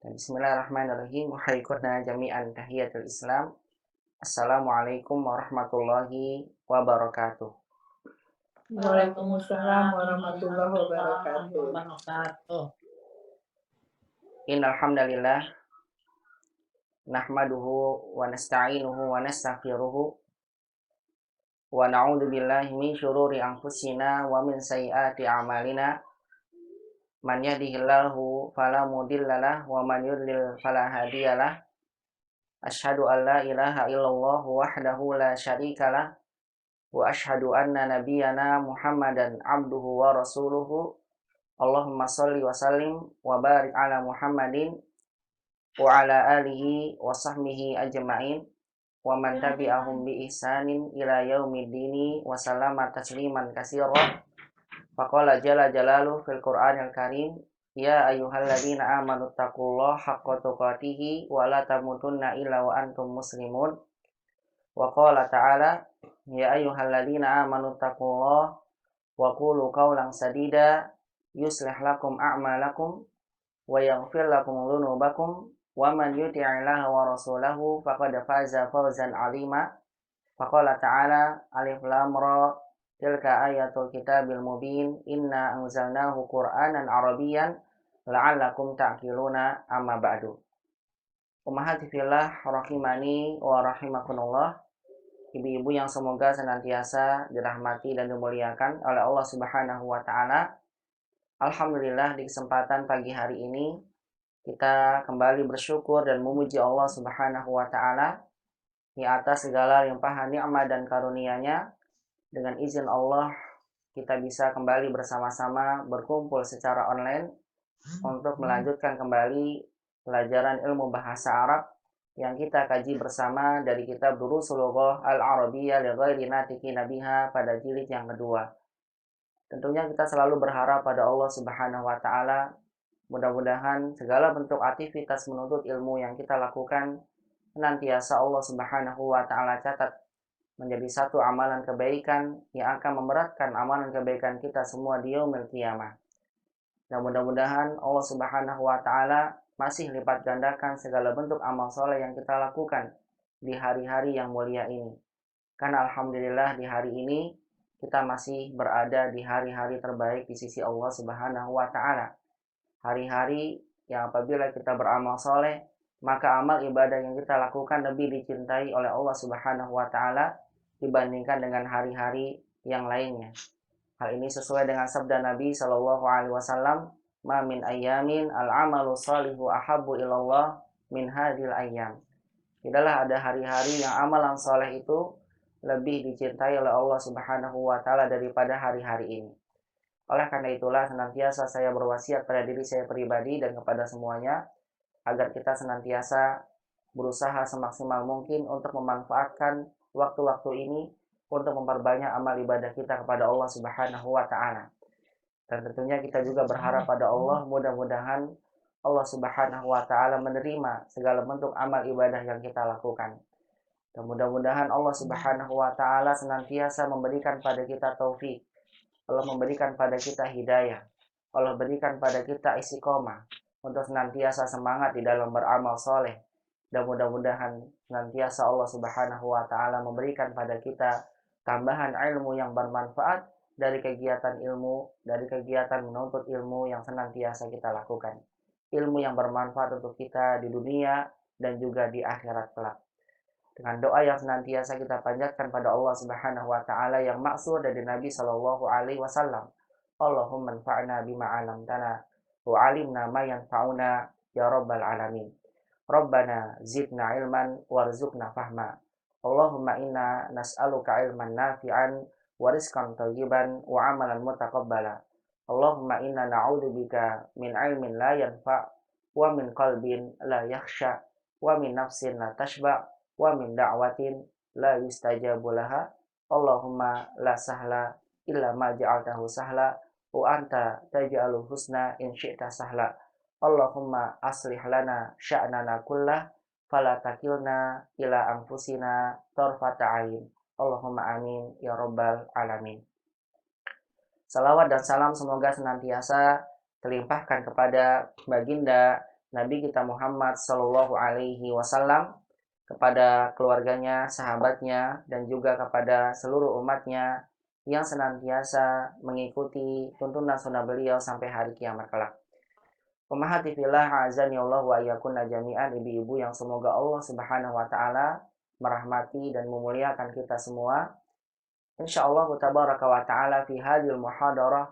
Bismillahirrahmanirrahim. Wa jami'an tahiyatul Islam. Assalamualaikum warahmatullahi wabarakatuh. Waalaikumsalam warahmatullahi Waalaikumsalam wabarakatuh. wabarakatuh. Innal hamdalillah nahmaduhu wa nasta'inuhu wa nastaghfiruhu wa na'udzu billahi min syururi anfusina wa min sayyiati a'malina. Man yahdihillahu fala mudhillalah wa man yudlil fala hadiyalah. Asyhadu an la ilaha illallah wahdahu la syarikalah wa asyhadu anna nabiyyana Muhammadan abduhu wa rasuluhu. Allahumma shalli wa sallim wa barik ala Muhammadin wa ala alihi wa sahbihi ajma'in wa man tabi'ahum bi ihsanin ila yaumiddini wa sallama tasliman katsira. Faqala jalla jalaluhu fil Qur'anil Karim, ya ayyuhalladzina amanu taqullaha haqqa tuqatih wa la tamutunna illa wa antum muslimun. Wa qala ta'ala, ya ayyuhalladzina amanu taqullaha wa qulu qawlan sadida yuslih lakum a'malakum wa yaghfir lakum dhunubakum wa man yuti'illaha wa rasulahu faqad faza fawzan 'azima. Faqala ta'ala, alif lam ra, tilka ayatul kitabil mubin, inna anzalnahu qur'anan arabiyyan la'allakum ta'qiluna, amma ba'du. Ummahati fillah rahimani wa rahimakumullah. Ibu-ibu yang semoga senantiasa dirahmati dan dimuliakan oleh Allah Subhanahu wa taala. Alhamdulillah, di kesempatan pagi hari ini kita kembali bersyukur dan memuji Allah Subhanahu wa taala di atas segala limpahan nikmat dan karunia-Nya. Dengan izin Allah, kita bisa kembali bersama-sama berkumpul secara online untuk melanjutkan kembali pelajaran ilmu bahasa Arab yang kita kaji bersama dari kitab Durusul Lughah Al-Arabiyyah li ghairi natiqina biha pada jilid yang kedua. Tentunya kita selalu berharap pada Allah Subhanahu wa taala, mudah-mudahan segala bentuk aktivitas menuntut ilmu yang kita lakukan senantiasa Allah Subhanahu wa taala catat menjadi satu amalan kebaikan yang akan memberatkan amalan kebaikan kita semua di yaumil qiyamah. Dan mudah-mudahan Allah Subhanahu wa taala masih lipat gandakan segala bentuk amal soleh yang kita lakukan di hari-hari yang mulia ini. Karena alhamdulillah di hari ini kita masih berada di hari-hari terbaik di sisi Allah Subhanahu wa taala. Hari-hari yang apabila kita beramal soleh, maka amal ibadah yang kita lakukan lebih dicintai oleh Allah Subhanahu wa taala dibandingkan dengan hari-hari yang lainnya. Hal ini sesuai dengan sabda Nabi Shallallahu alaihi wasallam, "Ma min ayyamin al-amalu shalihu ahabbu ilallah min hadhil ayyam." Tidaklah ada hari-hari yang amalan soleh itu lebih dicintai oleh Allah Subhanahu wa taala daripada hari-hari ini. Oleh karena itulah senantiasa saya berwasiat pada diri saya pribadi dan kepada semuanya agar kita senantiasa berusaha semaksimal mungkin untuk memanfaatkan waktu-waktu ini untuk memperbanyak amal ibadah kita kepada Allah Subhanahu wa taala. Dan tentunya kita juga berharap pada Allah, mudah-mudahan Allah Subhanahu wa taala menerima segala bentuk amal ibadah yang kita lakukan. Dan mudah-mudahan Allah Subhanahu wa taala senantiasa memberikan pada kita taufik. Allah memberikan pada kita hidayah. Allah berikan pada kita istiqomah untuk senantiasa semangat di dalam beramal soleh. Dan mudah-mudahan senantiasa Allah Subhanahu wa taala memberikan pada kita tambahan ilmu yang bermanfaat dari kegiatan ilmu, dari kegiatan menuntut ilmu yang senantiasa kita lakukan. Ilmu yang bermanfaat untuk kita di dunia dan juga di akhirat kelak. Dengan doa yang senantiasa kita panjatkan pada Allah Subhanahu wa taala yang maksur dari Nabi Shallallahu alaihi wasallam. Allahumma anfa'na bima 'allamtana wa 'allimna ma yanfa'una ya rabbal alamin. Rabbana zidna ilman warzuqna fahma. Allahumma inna nas'aluka ilman nafi'an wa rizqan thayyiban wa amalan mutaqabbala. Allahumma inna na'udzubika min ilmin la yanfa' wa min qalbin la yakhsha wa min nafsin la tashba' wa min da'watin la yustajabu laha. Allahumma la sahla illa ma ja'altahu sahla wa anta taj'alul husna in syi'ta sahla. Allahumma aslih lana sya'nana kullah fala takilna ila anfusina tarfata ain. Allahumma amin ya rabbal alamin. Salawat dan salam semoga senantiasa terlimpahkan kepada baginda Nabi kita Muhammad Sallallahu Alaihi Wasallam, kepada keluarganya, sahabatnya, dan juga kepada seluruh umatnya yang senantiasa mengikuti tuntunan sunnah beliau sampai hari kiamat kelak. Pemerhati fillah, azani Allah wa ayakunna jami'an, ibu-ibu yang semoga Allah Subhanahu wa taala merahmati dan memuliakan kita semua. Insyaallah tabaraka wa taala fi hadhil muhadarah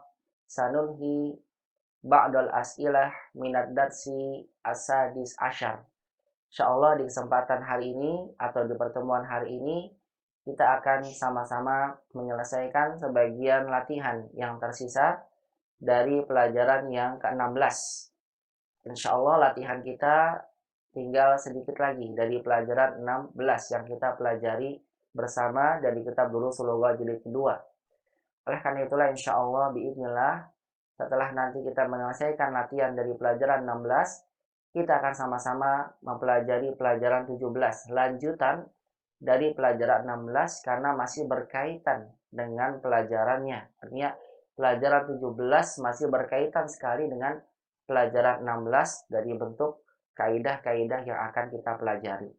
sanulhi ba'dal as'ilah minad darsi asadis asyar. Insyaallah di kesempatan hari ini atau di pertemuan hari ini kita akan sama-sama menyelesaikan sebagian latihan yang tersisa dari pelajaran yang ke-16. Insyaallah latihan kita tinggal sedikit lagi dari pelajaran 16 yang kita pelajari bersama dari kitab Durusul Lughah jilid kedua. Oleh karena itulah insyaallah biidznillah setelah nanti kita menyelesaikan latihan dari pelajaran 16, kita akan sama-sama mempelajari pelajaran 17, lanjutan dari pelajaran 16 karena masih berkaitan dengan pelajarannya. Artinya pelajaran 17 masih berkaitan sekali dengan pelajaran 16 dari bentuk kaidah-kaidah yang akan kita pelajari.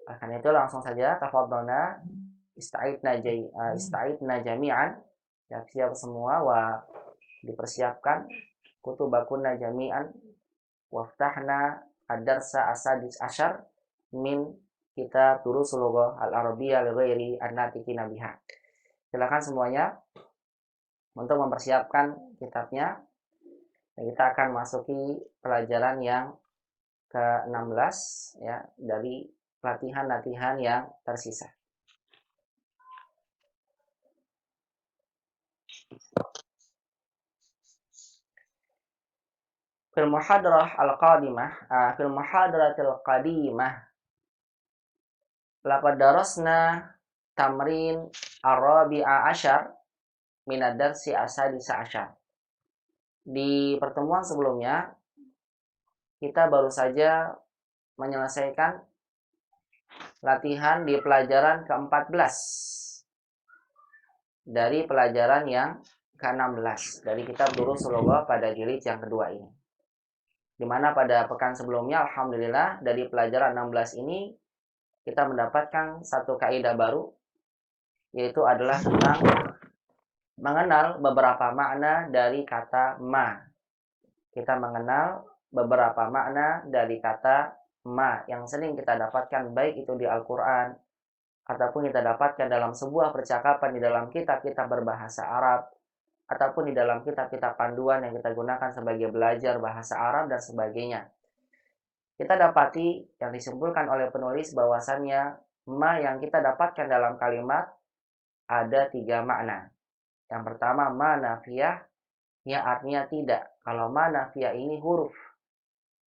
Karena itu langsung saja tafadhalna ista'idna jami'an. Siap-siap semua wa dipersiapkan kutubakunna jami'an waftahna ad-darsa asadis asyar min kitab Durusul Lughah al-Arabiyyah li ghairi an-natiqina biha. Silakan semuanya untuk mempersiapkan kitabnya. Dan kita akan masuki pelajaran yang ke-16 ya dari latihan-latihan yang tersisa. Fil muhadarah al-qadimah, fil muhadaratil qadimah, laqad darasna tamrin ar-rabi'a asyar min ad-darsi asadisa asyar. Di pertemuan sebelumnya kita baru saja menyelesaikan latihan di pelajaran ke-14 dari pelajaran yang ke-16 dari kitab Durusul Lughah pada jilid yang kedua ini. Di mana pada pekan sebelumnya alhamdulillah dari pelajaran 16 ini kita mendapatkan satu kaidah baru, yaitu adalah tentang mengenal beberapa makna dari kata ma. Kita mengenal beberapa makna dari kata ma yang sering kita dapatkan baik itu di Al-Quran ataupun kita dapatkan dalam sebuah percakapan di dalam kitab-kitab berbahasa Arab ataupun di dalam kitab-kitab panduan yang kita gunakan sebagai belajar bahasa Arab dan sebagainya. Kita dapati yang disimpulkan oleh penulis bahwasannya ma yang kita dapatkan dalam kalimat ada 3 makna. Yang pertama ma nafiyah, yang artinya tidak. Kalau ma nafiyah ini huruf.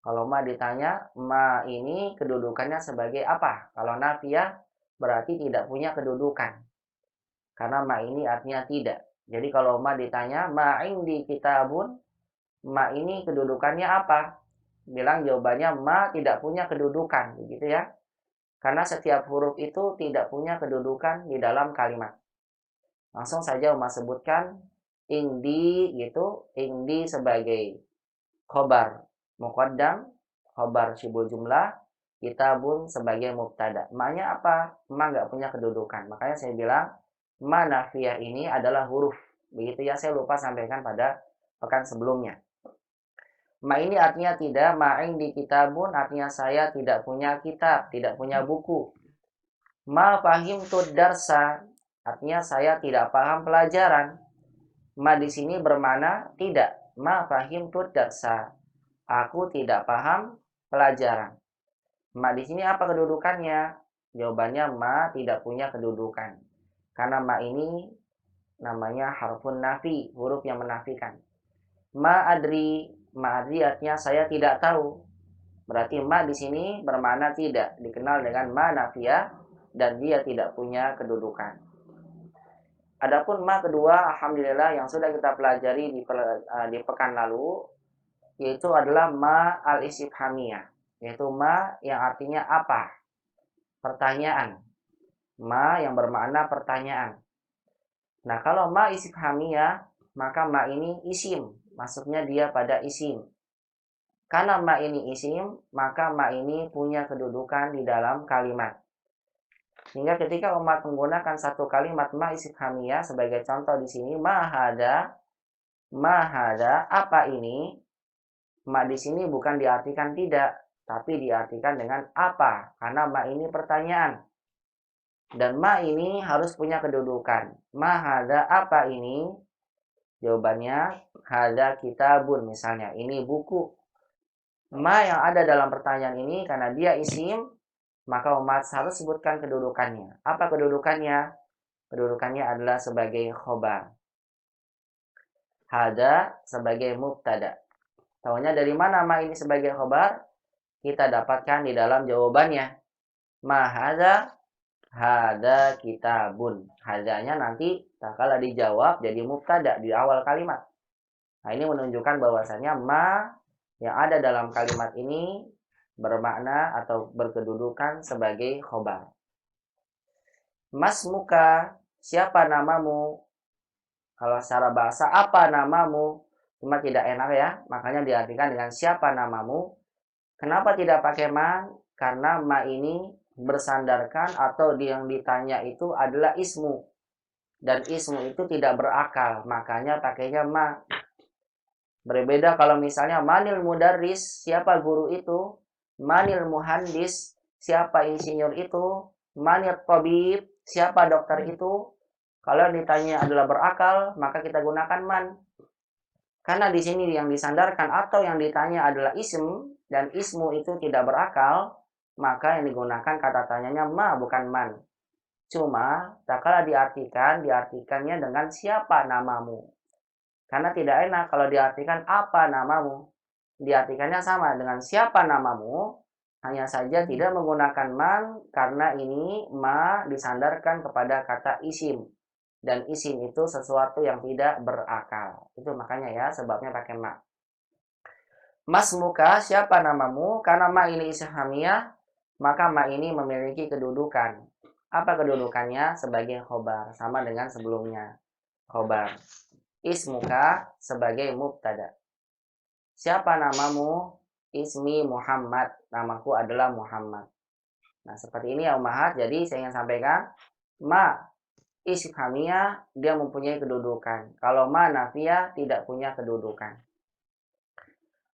Kalau ma ditanya ma ini kedudukannya sebagai apa? Kalau nafiyah berarti tidak punya kedudukan. Karena ma ini artinya tidak. Jadi kalau ma ditanya, ma indi kitabun, ma ini kedudukannya apa? Bilang jawabannya ma tidak punya kedudukan, begitu ya. Karena setiap huruf itu tidak punya kedudukan di dalam kalimat. Langsung saja Uma sebutkan indi gitu, indi sebagai khobar muqaddam, khobar syibul jumlah, kitabun sebagai mubtada. Ma-nya apa? Ma nggak punya kedudukan. Makanya saya bilang ma nafiyah ini adalah huruf. Begitu ya, saya lupa sampaikan pada pekan sebelumnya. Ma ini artinya tidak, ma indi kitabun artinya saya tidak punya kitab, tidak punya buku. Ma fahimtu darsa artinya saya tidak paham pelajaran. Ma di sini bermakna tidak. Ma fahimtu darsa. Aku tidak paham pelajaran. Ma di sini apa kedudukannya? Jawabannya ma tidak punya kedudukan. Karena ma ini namanya harfun nafi, huruf yang menafikan. Ma adri artinya saya tidak tahu. Berarti ma di sini bermakna tidak, dikenal dengan ma nafiyah dan dia tidak punya kedudukan. Adapun ma kedua, alhamdulillah yang sudah kita pelajari di pekan lalu, yaitu adalah ma al-istifhamiyah, yaitu ma yang artinya apa? Pertanyaan. Ma yang bermakna pertanyaan. Nah, kalau ma istifhamiyah, maka ma ini isim, masuknya dia pada isim. Karena ma ini isim, maka ma ini punya kedudukan di dalam kalimat. Sehingga ketika umat menggunakan satu kalimat ma istifhamiyah sebagai contoh di sini ma hada, apa ini? Ma di sini bukan diartikan tidak, tapi diartikan dengan apa? Karena ma ini pertanyaan. Dan ma ini harus punya kedudukan. Ma hada, apa ini? Jawabannya hada kitabun misalnya. Ini buku. Ma yang ada dalam pertanyaan ini karena dia isim, maka umat harus sebutkan kedudukannya. Apa kedudukannya? Kedudukannya adalah sebagai khobar. Hada sebagai mubtada. Tahunya dari mana ma ini sebagai khobar? Kita dapatkan di dalam jawabannya. Ma hada kitabun. Hadanya nanti tak kala dijawab jadi mubtada di awal kalimat. Nah, ini menunjukkan bahwasannya ma yang ada dalam kalimat ini bermakna atau berkedudukan sebagai khobar. Mas muka, siapa namamu? Kalau secara bahasa, apa namamu? Cuma tidak enak ya, makanya diartikan dengan siapa namamu. Kenapa tidak pakai ma? Karena ma ini bersandarkan atau yang ditanya itu adalah ismu. Dan ismu itu tidak berakal, makanya pakainya ma. Berbeda kalau misalnya manil mudarris, siapa guru itu? Manil muhandis, siapa insinyur itu? Manil tabib, siapa dokter itu? Kalau ditanya adalah berakal, maka kita gunakan man. Karena di sini yang disandarkan atau yang ditanya adalah ism dan ismu itu tidak berakal, maka yang digunakan kata tanyanya ma bukan man. Cuma tak kala diartikannya dengan siapa namamu. Karena tidak enak kalau diartikan apa namamu. Diartikannya sama dengan siapa namamu, hanya saja tidak menggunakan man karena ini ma disandarkan kepada kata isim. Dan isim itu sesuatu yang tidak berakal. Itu makanya ya sebabnya pakai ma. Mas muka, siapa namamu? Karena ma ini ishamiyah, maka ma ini memiliki kedudukan. Apa kedudukannya? Sebagai khobar. Sama dengan sebelumnya. Khobar. Ismuka sebagai mubtada. Siapa namamu? Ismi Muhammad. Namaku adalah Muhammad. Nah, seperti ini ya Ummahat. Jadi saya ingin sampaikan, ma istifhamiyah dia mempunyai kedudukan. Kalau ma nafiyah tidak punya kedudukan.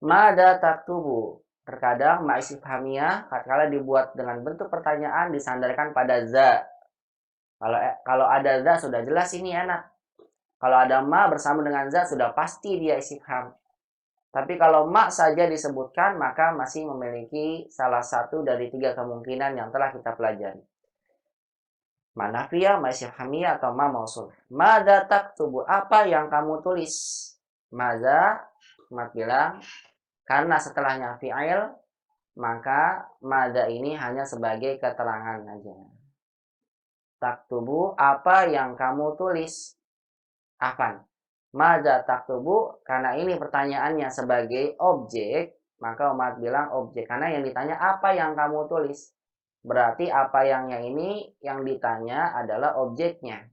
Mada taktubu. Terkadang ma istifhamiyah tatkala dibuat dengan bentuk pertanyaan disandarkan pada za. Kalau ada za sudah jelas ini enak. Kalau ada ma bersama dengan za sudah pasti dia istifham. Tapi kalau ma saja disebutkan maka masih memiliki salah satu dari 3 kemungkinan yang telah kita pelajari. Ma nafiyah, ma istifhamiyah atau ma mausul. Mada taktubu, apa yang kamu tulis? Maza, Mat bilang, karena setelahnya fi'il, maka mada ini hanya sebagai keterangan saja. Taktubu, apa yang kamu tulis? Afan. Mada taktubu, karena ini pertanyaannya sebagai objek, maka umat bilang objek. Karena yang ditanya apa yang kamu tulis? Berarti apa yangnya ini yang ditanya adalah objeknya.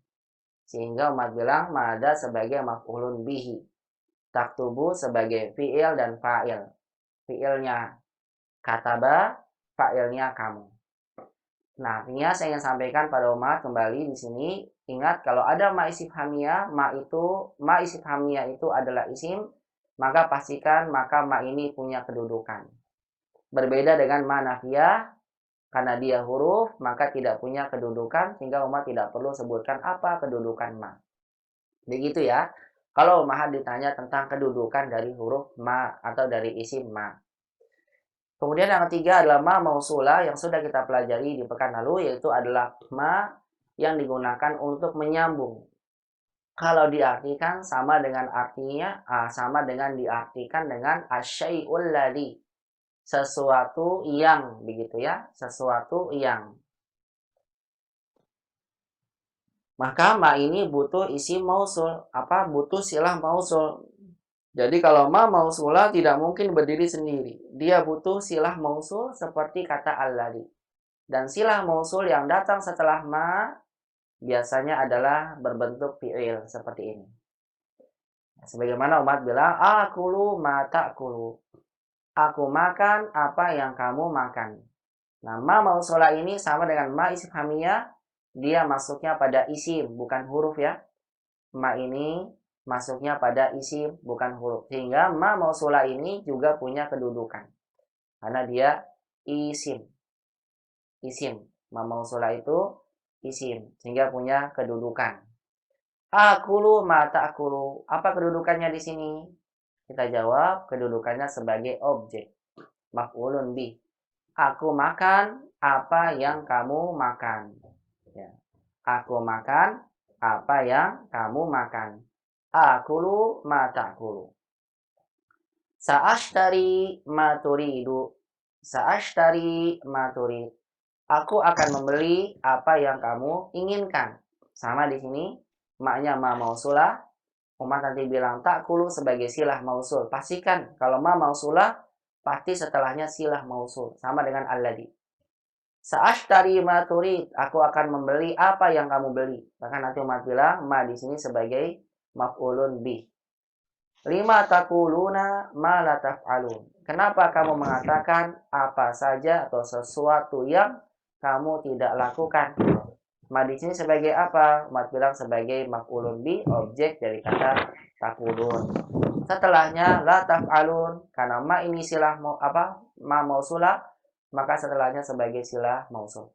Sehingga umat bilang mada sebagai maf'ulun bihi. Taktubu sebagai fi'il dan fa'il. Fi'ilnya kataba, fa'ilnya kamu. Nah, artinya saya ingin sampaikan pada umat kembali di sini, ingat kalau ada ma istifhamiyah, ma istifhamiyah itu adalah isim, maka pastikan maka ma ini punya kedudukan. Berbeda dengan ma nafiyah, karena dia huruf, maka tidak punya kedudukan, sehingga umat tidak perlu sebutkan apa kedudukan ma. Begitu ya. Kalau umat ditanya tentang kedudukan dari huruf ma atau dari isim ma. Kemudian yang ketiga adalah ma mausulah yang sudah kita pelajari di pekan lalu, yaitu adalah ma yang digunakan untuk menyambung. Kalau diartikan sama dengan artinya, sama dengan diartikan dengan asyai'ul ladzi. Sesuatu yang, begitu ya, sesuatu yang. Maka ma ini butuh isi mausul, butuh silah mausul. Jadi kalau ma mausulah tidak mungkin berdiri sendiri. Dia butuh silah mausul seperti kata alladzi. Dan silah mausul yang datang setelah ma biasanya adalah berbentuk fi'il seperti ini. Sebagaimana umat bilang akulu ma ta'kulu. Aku makan apa yang kamu makan. Nah, ma mausulah ini sama dengan ma istifhamiyah, dia masuknya pada isim, bukan huruf ya. Ma ini masuknya pada isim, bukan huruf. Sehingga ma mausulah ini juga punya kedudukan. Karena dia isim. Isim. Ma mausulah itu isim. Sehingga punya kedudukan. Akulu ma ta'kulu. Apa kedudukannya di sini? Kita jawab, kedudukannya sebagai objek. Maf'ulun bih. Aku makan apa yang kamu makan. Ya. Aku makan apa yang kamu makan. Akulu ma ta'kulu. Sa'ashtari ma turidu. Sa'ashtari ma turid. Aku akan membeli apa yang kamu inginkan. Sama di sini, maknya ma mausulah. Umat nanti bilang ta'kulu sebagai silah mausul. Pastikan kalau ma mausulah, pasti setelahnya silah mausul. Sama dengan alladhi. Sa'ashtari ma turid. Aku akan membeli apa yang kamu beli. Bahkan nanti umat bilang ma di sini sebagai maf'ulun bih. Lima takuluna ma la taf'alun. Kenapa kamu mengatakan apa saja atau sesuatu yang kamu tidak lakukan? Ma di sini sebagai apa? Umat bilang sebagai maf'ulun bih, objek dari kata takulun. Setelahnya la taf'alun, karena ma ini silah mau apa? Ma mausulah, maka setelahnya sebagai silah mausul.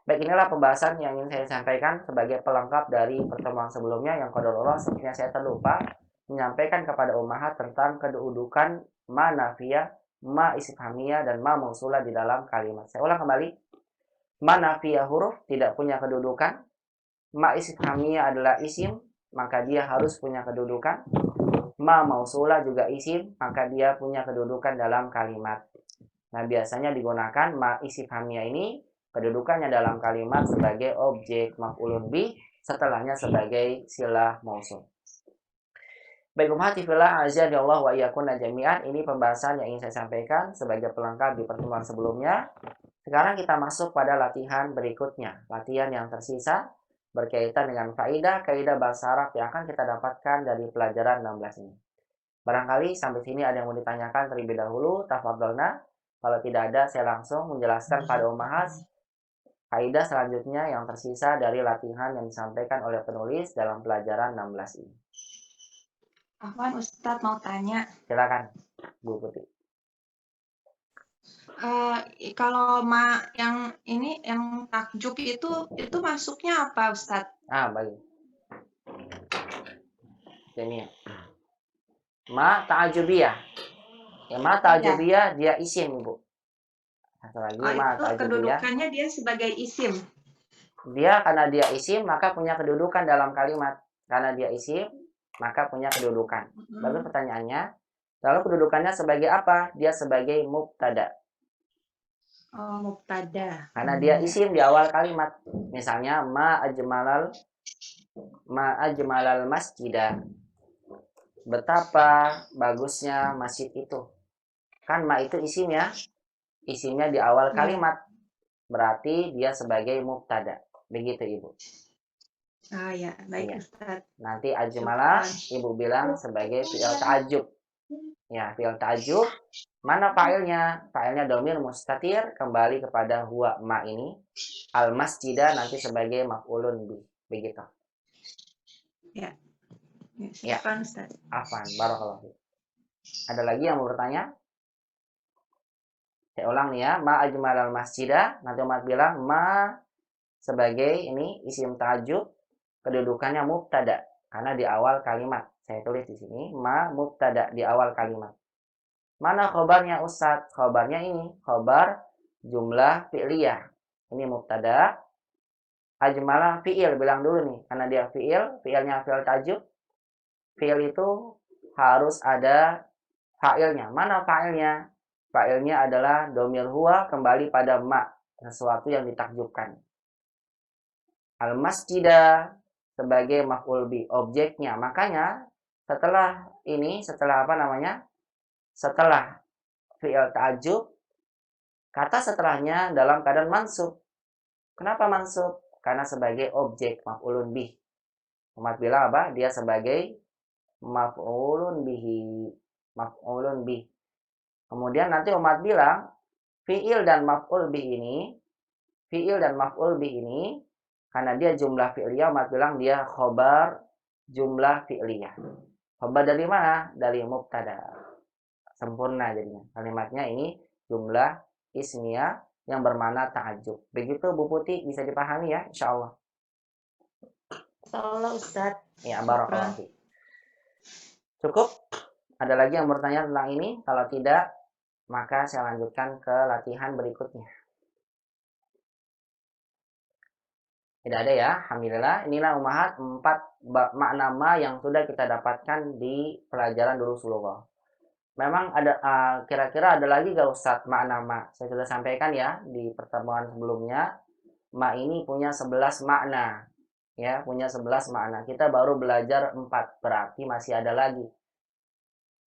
Baik, inilah pembahasan yang ingin saya sampaikan sebagai pelengkap dari pertemuan sebelumnya yang qadarullah sepertinya saya terlupa menyampaikan kepada ummahat tentang kedudukan ma nafiyah, ma istifhamiyah, dan ma mausulah di dalam kalimat. Saya ulang kembali. Ma nafiyah huruf tidak punya kedudukan. Ma istifhamiyah adalah isim, maka dia harus punya kedudukan. Ma mausulah juga isim, maka dia punya kedudukan dalam kalimat. Nah, biasanya digunakan ma istifhamiyah ini kedudukannya dalam kalimat sebagai objek maf'ulun bih, setelahnya sebagai silah mausul. Baik, ummahati fillah, azza Allah wa iyyakunna jami'an. Ini pembahasan yang ingin saya sampaikan sebagai pelengkap di pertemuan sebelumnya. Sekarang kita masuk pada latihan berikutnya. Latihan yang tersisa berkaitan dengan kaidah bahasa Arab yang akan kita dapatkan dari pelajaran 16 ini. Barangkali sampai sini ada yang mau ditanyakan terlebih dahulu, tafadhalna. Kalau tidak ada, saya langsung menjelaskan pada ummahat kaidah selanjutnya yang tersisa dari latihan yang disampaikan oleh penulis dalam pelajaran 16 ini. Afwan, Ustadz mau tanya. Silakan, Bu Putih. Kalau ma yang ini yang takjub itu masuknya apa, Ustadz? Baik. Jamiyah. Ma ta'ajubiyah. Ya, ma ta'ajubiyah dia isim, Bu. Satu lagi, ma Itu ta'ajubiyah. kedudukannya dia sebagai isim. Dia karena dia isim maka punya kedudukan dalam kalimat. Karena dia isim maka punya kedudukan. Lalu pertanyaannya, lalu kedudukannya sebagai apa? Dia sebagai mubtada. Oh, mubtada. Karena dia isim di awal kalimat. Misalnya ma ajmalal masjidah. Betapa bagusnya masjid itu. Kan ma itu isim ya. Isimnya di awal kalimat. Berarti dia sebagai mubtada. Begitu, Ibu. Ya, baik, ya. Ustaz. Nanti ajmala Ibu bilang sebagai fi'il ta'ajub. Ya, fi'il ta'ajub. Mana fa'ilnya? Fa'ilnya domir mustatir kembali kepada huwa ma ini. Al masjidah nanti sebagai maf'ulun bi. Begitu. Ya. Silakan, Ustaz. Afan, barakallahu. Ada lagi yang mau bertanya? Saya ulang nih ya. Ma ajmalal masjidah. Nanti umat bilang ma sebagai ini isim ta'ajub. Kedudukannya mubtada karena di awal kalimat. Saya tulis di sini ma mubtada di awal kalimat. Mana khobarnya Ustadz? Khobarnya ini khobar jumlah fi'liyah. Ini mubtada. Ajmalah fi'il, bilang dulu nih karena dia fi'ilnya fi'il tajub. Fi'il itu harus ada fa'ilnya. Mana fa'ilnya? Fa'ilnya adalah domir huwa kembali pada ma, sesuatu yang ditakjubkan. Al masjidah sebagai maf'ul bi, objeknya. Makanya setelah apa namanya? Setelah fi'il ta'ajub, kata setelahnya dalam keadaan mansub. Kenapa mansub? Karena sebagai objek maf'ulun bih. Umat bilang apa? Dia sebagai maf'ulun bihi. Maf'ulun bih. Kemudian nanti umat bilang, fi'il dan maf'ul bi ini, karena dia jumlah fi'liyah, umat bilang dia khobar jumlah fi'liyah. Khobar dari mana? Dari mubtada. Sempurna jadinya. Kalimatnya ini jumlah ismiyah yang bermakna ta'ajub. Begitu Bu Putih, bisa dipahami ya, insya Allah. Insyaallah Ustaz. Ya, barakallahu fiik. Cukup? Ada lagi yang bertanya tentang ini? Kalau tidak, maka saya lanjutkan ke latihan berikutnya. Tidak ada ya, alhamdulillah. Inilah ummahat 4 makna ma yang sudah kita dapatkan di pelajaran Durusul Lughah. Memang ada kira-kira ada lagi gak Ustadz makna ma? Saya sudah sampaikan ya di pertemuan sebelumnya. Ma ini punya 11 makna. Ya, punya 11 makna. Kita baru belajar 4, berarti masih ada lagi.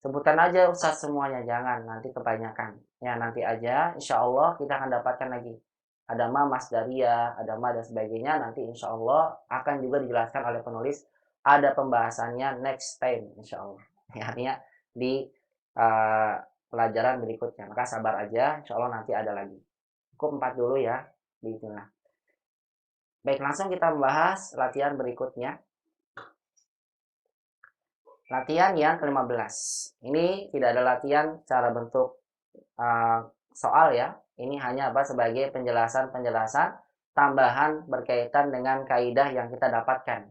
Sebutan aja Ustadz semuanya, jangan nanti kebanyakan. Ya, nanti aja insya Allah kita akan dapatkan lagi. Ada ma masdariyah, ada ma dan sebagainya. Nanti insya Allah akan juga dijelaskan oleh penulis. Ada pembahasannya next time insya Allah. Ya, artinya di pelajaran berikutnya. Maka sabar aja, insya Allah nanti ada lagi. Cukup 4 dulu ya. Bismillah. Baik, langsung kita membahas latihan berikutnya. Latihan yang ke-15. Ini tidak ada latihan secara bentuk soal ya. Ini hanya sebagai penjelasan-penjelasan tambahan berkaitan dengan kaidah yang kita dapatkan.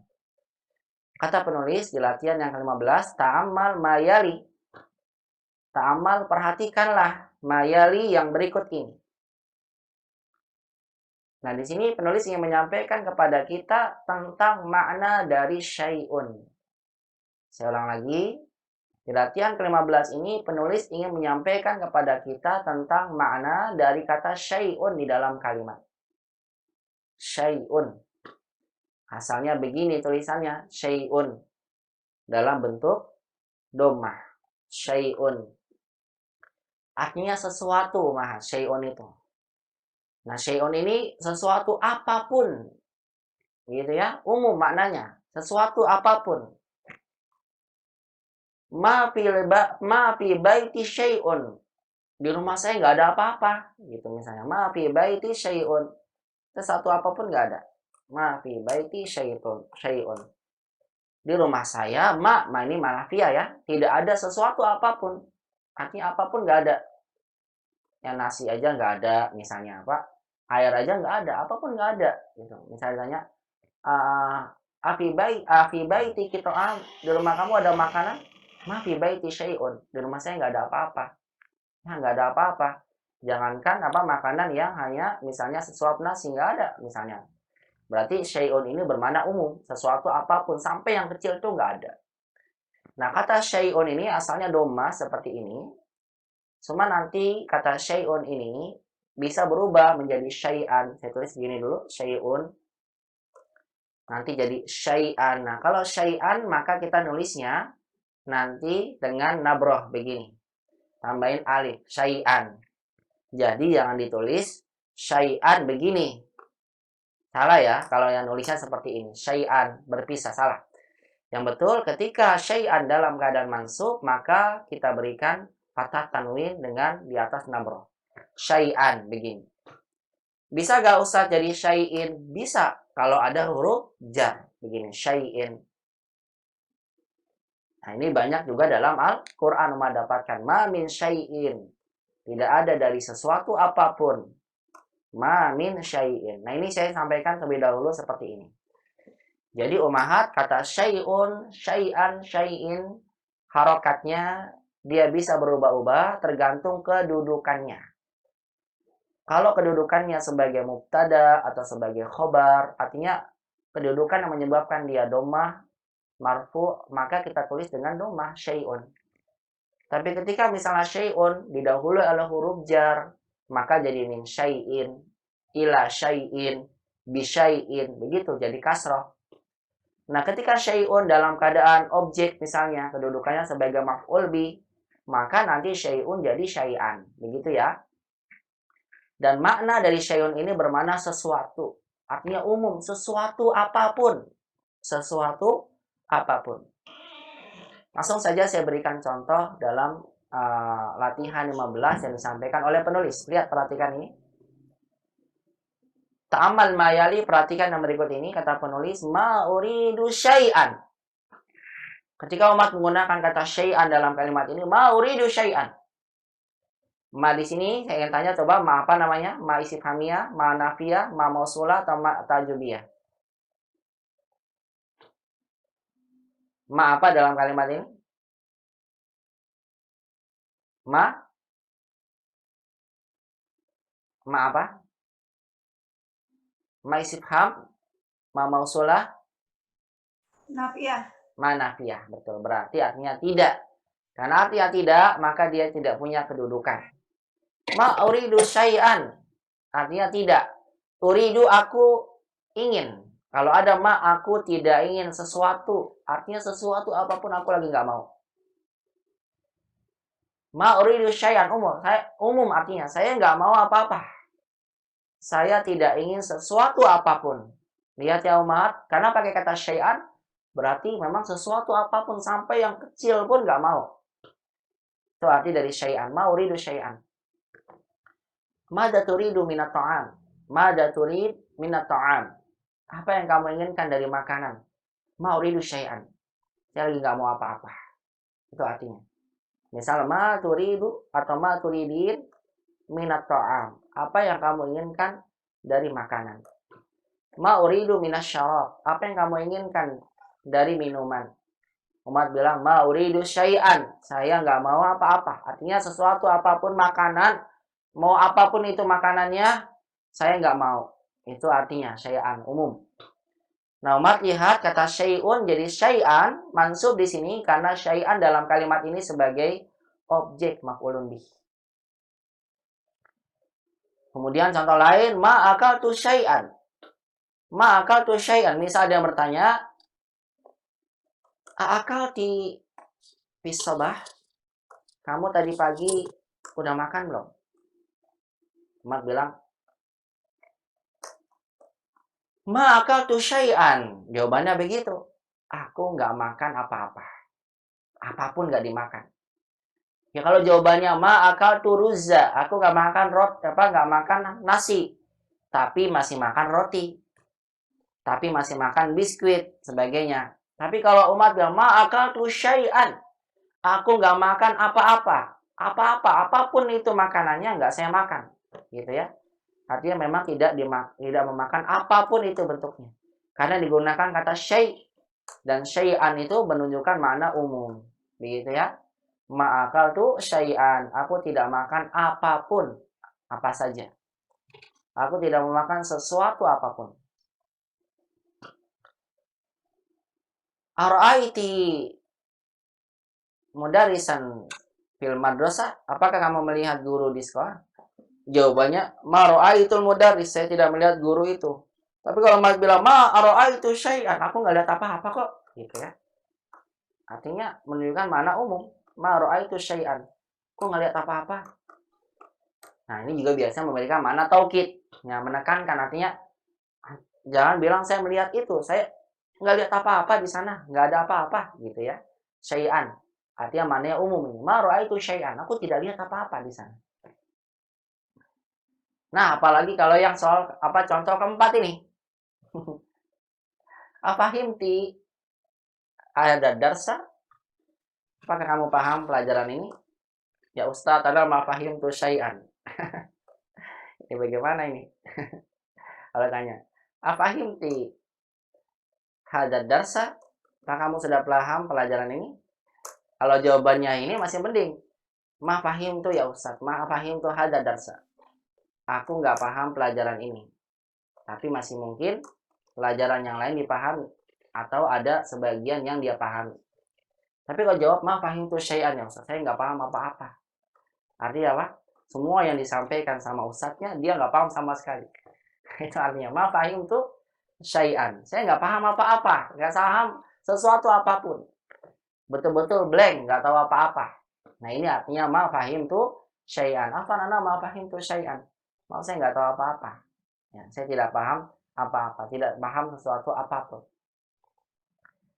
Kata penulis di latihan yang ke-15, ta'ammal mayali. Ta'ammal, perhatikanlah mayali yang berikut ini. Nah, di sini penulis ingin menyampaikan kepada kita tentang makna dari syai'un. Saya ulang lagi. Di latihan ke-15 ini penulis ingin menyampaikan kepada kita tentang makna dari kata syai'un di dalam kalimat. Syai'un. Asalnya begini tulisannya, syai'un. Dalam bentuk dhammah. Syai'un. Artinya sesuatu, syai'un itu. Nah, syai'un ini sesuatu apapun. Gitu ya, umum maknanya. Sesuatu apapun. Ma fi baiti syai'un. Di rumah saya nggak ada apa-apa, gitu misalnya. Ma fi baiti syai'un. Sesuatu apapun nggak ada. Ma fi baiti syai'un. Di rumah saya, ma ini malafiyah ya. Tidak ada sesuatu apapun. Artinya apapun nggak ada. Ya nasi aja nggak ada, misalnya apa? Air aja nggak ada, apapun nggak ada. Gitu. Misalnya, afi baiti kita di rumah kamu ada makanan? Ma fi baiti syai'un. Di rumah saya nggak ada apa-apa. Nah, nggak ada apa-apa. Jangankan makanan yang hanya misalnya sesuap nasi, nggak ada misalnya. Berarti syai'un ini bermakna umum. Sesuatu apapun, sampai yang kecil itu nggak ada. Nah, kata syai'un ini asalnya doma seperti ini. Cuma nanti kata syai'un ini bisa berubah menjadi syai'an. Saya tulis gini dulu, syai'un. Nanti jadi syai'an. Nah, kalau syai'an maka kita nulisnya nanti dengan nabroh begini. Tambahin alif, syai'an. Jadi jangan ditulis syai'an begini. Salah ya, kalau yang nulisnya seperti ini. Syai'an, berpisah, salah. Yang betul, ketika syai'an dalam keadaan mansub, maka kita berikan fathah tanwin dengan di atas nabroh. Syai'an, begini. Bisa gak Ustaz jadi syai'in? Bisa, kalau ada huruf jar. Begini, syai'in. Nah, ini banyak juga dalam Al-Quran umat dapatkan. Ma min syai'in. Tidak ada dari sesuatu apapun. Ma min syai'in. Nah, ini saya sampaikan terlebih dahulu seperti ini. Jadi umahat kata syai'un, syai'an, syai'in, harokatnya dia bisa berubah-ubah tergantung kedudukannya. Kalau kedudukannya sebagai mubtada atau sebagai khobar, artinya kedudukan yang menyebabkan dia domah, marfu, maka kita tulis dengan domah syai'un. Tapi ketika misalnya syai'un didahului oleh huruf jar, maka jadi min syai'in, ila syai'in, bi syai'in, begitu jadi kasroh. Nah, ketika syai'un dalam keadaan objek misalnya kedudukannya sebagai maf'ul bi, maka nanti syai'un jadi syai'an, begitu ya. Dan makna dari syai'un ini bermakna sesuatu, artinya umum, sesuatu apapun. Sesuatu apapun. Langsung saja saya berikan contoh dalam latihan 15 yang disampaikan oleh penulis. Lihat, perhatikan ini. Ta'amal mayali, perhatikan yang berikut ini, kata penulis, ma uridu syai'an. Ketika umat menggunakan kata syai'an dalam kalimat ini, ma uridu syai'an. Ma di sini saya ingin tanya, coba ma apa namanya? Ma istifhamiyah, ma nafiyah, ma mausulah, atau ma tajubiyah? Ma apa dalam kalimat ini? Ma apa? Ma istifham, ma mausulah, Nafiyah. ma nafiyah. Betul, berarti artinya tidak. Karena artinya tidak, maka dia tidak punya kedudukan. Ma uridu syai'an, artinya tidak. Uridu, aku ingin. Kalau ada ma, aku tidak ingin sesuatu, artinya sesuatu apapun aku lagi nggak mau. Ma uridu syai'an umum artinya saya nggak mau apa-apa. Saya tidak ingin sesuatu apapun. Lihat ya umat, karena pakai kata syai'an berarti memang sesuatu apapun, sampai yang kecil pun nggak mau. Itu arti dari syai'an. Ma uridu syai'an. Mada turidu minat ta'am. Mada turid minat ta'am. Apa yang kamu inginkan dari makanan? Ma uridu syai'an. Saya lagi nggak mau apa-apa. Itu artinya. Misal ma turidu atau ma turidin minat ta'am. Apa yang kamu inginkan dari makanan? Ma uridu minas syarab. Apa yang kamu inginkan dari minuman? Umat bilang ma uridu syai'an. Saya nggak mau apa-apa. Artinya sesuatu apapun makanan, mau apapun itu makanannya, saya nggak mau. Itu artinya syai'an umum. Nah, umat lihat kata syai'un jadi syai'an mansub di sini karena syai'an dalam kalimat ini sebagai objek maf'ulun bih. Kemudian contoh lain, ma akaltu syai'an. Ma akaltu syai'an. Misal dia bertanya, akalti fis sabah? Kamu tadi pagi udah makan belum? Umat bilang, ma akaltu syai'an. Jawabannya begitu. Aku nggak makan apa-apa. Apapun nggak dimakan. Ya kalau jawabannya ma akaltu ruzza, aku nggak makan nggak makan nasi, tapi masih makan roti, tapi masih makan biskuit sebagainya. Tapi kalau umat bilang ma akaltu syai'an, aku nggak makan apa-apa, apapun itu makanannya nggak saya makan, gitu ya. Artinya memang tidak memakan apapun itu bentuknya, karena digunakan kata syai', dan syai'an itu menunjukkan makna umum, begitu ya. Ma'akal tuh syai'an, aku tidak makan apapun, apa saja. Aku tidak memakan sesuatu apapun. Ara'aiti mudarisan fil madrasah, apakah kamu melihat guru di sekolah? Jawabannya, ma ra'aitul mudaris, saya tidak melihat guru itu. Tapi kalau mas bilang ma ra'aitu syai'an, aku nggak lihat apa-apa kok, gitu ya. Artinya menunjukkan makna umum. Ma ra'aitu syai'an, aku nggak lihat apa-apa. Nah, ini juga biasanya memberikan makna taukid, yang menekankan, artinya jangan bilang saya melihat itu, saya nggak lihat apa-apa di sana, nggak ada apa-apa, gitu ya. Syai'an, artinya maknanya umum ini. Ma ra'aitu syai'an, aku tidak lihat apa-apa di sana. Nah, apalagi kalau yang soal contoh keempat ini. Afahimti ada darsa? Apakah kamu paham pelajaran ini? Ya Ustaz, ada ma fahimtu syai'an. Ini bagaimana ini? Kalau tanya, afahimti hadad darsa? Apakah kamu sudah paham pelajaran ini? Kalau jawabannya ini masih mending. Ma fahimtu ya Ustaz, ma fahimtu hadad darsa. Aku nggak paham pelajaran ini. Tapi masih mungkin pelajaran yang lain dipahami. Atau ada sebagian yang dia pahami. Tapi kalau jawab, ma fahimtu syai'an ya Ustaz, saya nggak paham apa-apa. Artinya apa? Semua yang disampaikan sama Ustadznya, dia nggak paham sama sekali. Itu artinya, ma fahimtu syai'an. Saya nggak paham apa-apa, nggak paham sesuatu apapun. Betul-betul blank, nggak tahu apa-apa. Nah ini artinya ma fahimtu syai'an. Afan ma fahimtu syai'an. Mau saya nggak tahu apa-apa. Ya, saya tidak paham apa-apa, tidak paham sesuatu apapun.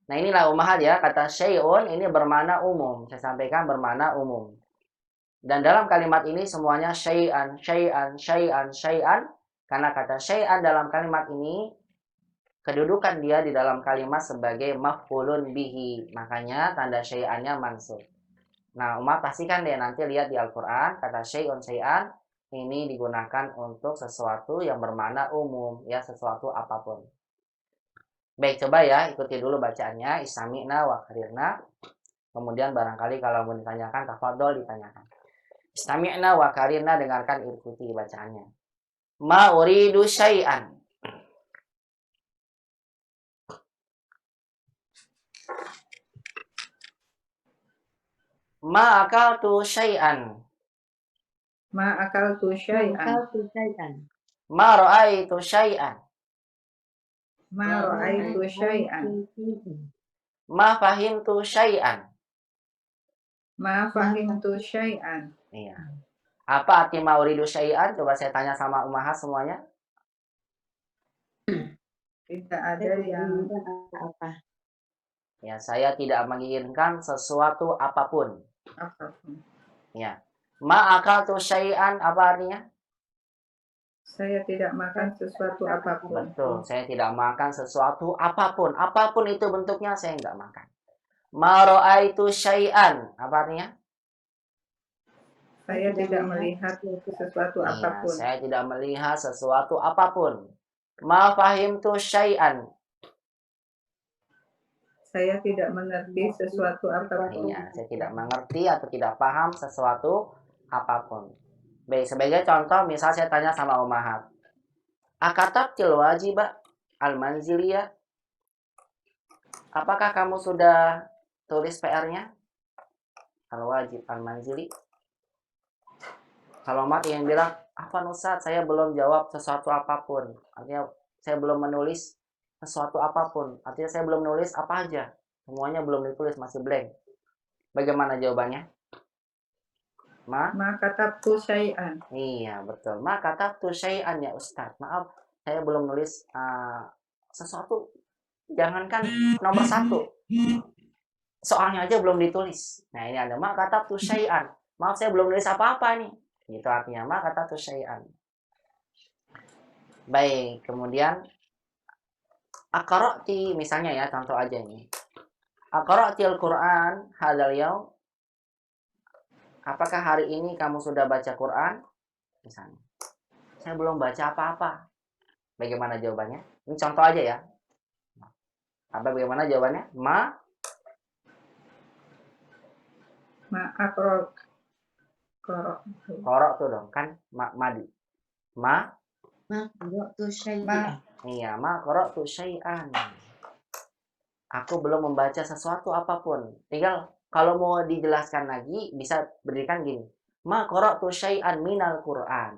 Nah inilah umahat ya, kata syai'un ini bermakna umum. Saya sampaikan bermakna umum. Dan dalam kalimat ini semuanya syai'an, syai'an, syai'an, syai'an. Karena kata syai'an dalam kalimat ini, kedudukan dia di dalam kalimat sebagai maf'ulun bihi. Makanya tanda syai'annya mansub. Nah, umat pastikan deh nanti lihat di Al-Quran, kata syai'un, syai'an, ini digunakan untuk sesuatu yang bermakna umum, ya, sesuatu apapun. Baik, coba ya, ikuti dulu bacaannya. Istami'na wa karirna. Kemudian barangkali kalau mau ditanyakan, tafadhol ditanyakan. Istami'na wa karirna, dengarkan, ikuti bacaannya. Ma uridu syai'an. Ma akaltu syai'an. Ma akaltu syai'an. Ma ra'aitu syai'an. Ma ra'aitu syai'an. Ma fahimtu syai'an. Ma fahimtu syai'an. Iya. Apa arti ma uridu syai'an? Coba saya tanya sama ummahat semuanya. Tidak ada yang apa? Ya, saya tidak menginginkan sesuatu apapun. apapun. Ya. Ma akaltu syai'an, apa artinya? Saya tidak makan sesuatu apapun. Betul, saya tidak makan sesuatu apapun. Apapun itu bentuknya, saya enggak makan. Ma ra'aitu syai'an, apa artinya? Saya tidak melihat sesuatu Iya, apapun. saya tidak melihat sesuatu apapun. Ma fahimtu syai'an. Saya tidak mengerti sesuatu apapun. Iya, saya tidak mengerti atau tidak paham sesuatu apapun. Baik, sebagai contoh, misal saya tanya sama ummahat. Akatabtil wajiba al-manziliyah? Apakah kamu sudah tulis PR-nya? Al-wajib al-manzili. Kalau umat yang bilang, apa Ustaz, saya belum jawab sesuatu apapun. Artinya, saya belum menulis sesuatu apapun. Artinya, saya belum menulis apa aja. Semuanya belum ditulis, masih blank. Bagaimana jawabannya? Ma katabtu syai'an. Iya, betul. Ma katabtu syai'an ya Ustaz. Maaf, saya belum nulis sesuatu. Jangankan nomor 1. Soalnya aja belum ditulis. Nah, ini ada ma katabtu syai'an. Maaf, saya belum nulis apa-apa nih. Gitu artinya ma katabtu syai'an. Baik, kemudian aqra'ti, misalnya ya, contoh aja ini. Aqra'til Qur'an hadzal yaum? Apakah hari ini kamu sudah baca Quran? Misalnya. Saya belum baca apa-apa. Bagaimana jawabannya? Ini contoh aja ya. Bagaimana jawabannya? Ma Korok tuh dong, kan madi. Ma qara'tu syai'an. Iya, ma qara'tu syai'an. Aku belum membaca sesuatu apapun. Tinggal kalau mau dijelaskan lagi bisa berikan gini. Ma qara'tu syai'an minal Qur'an.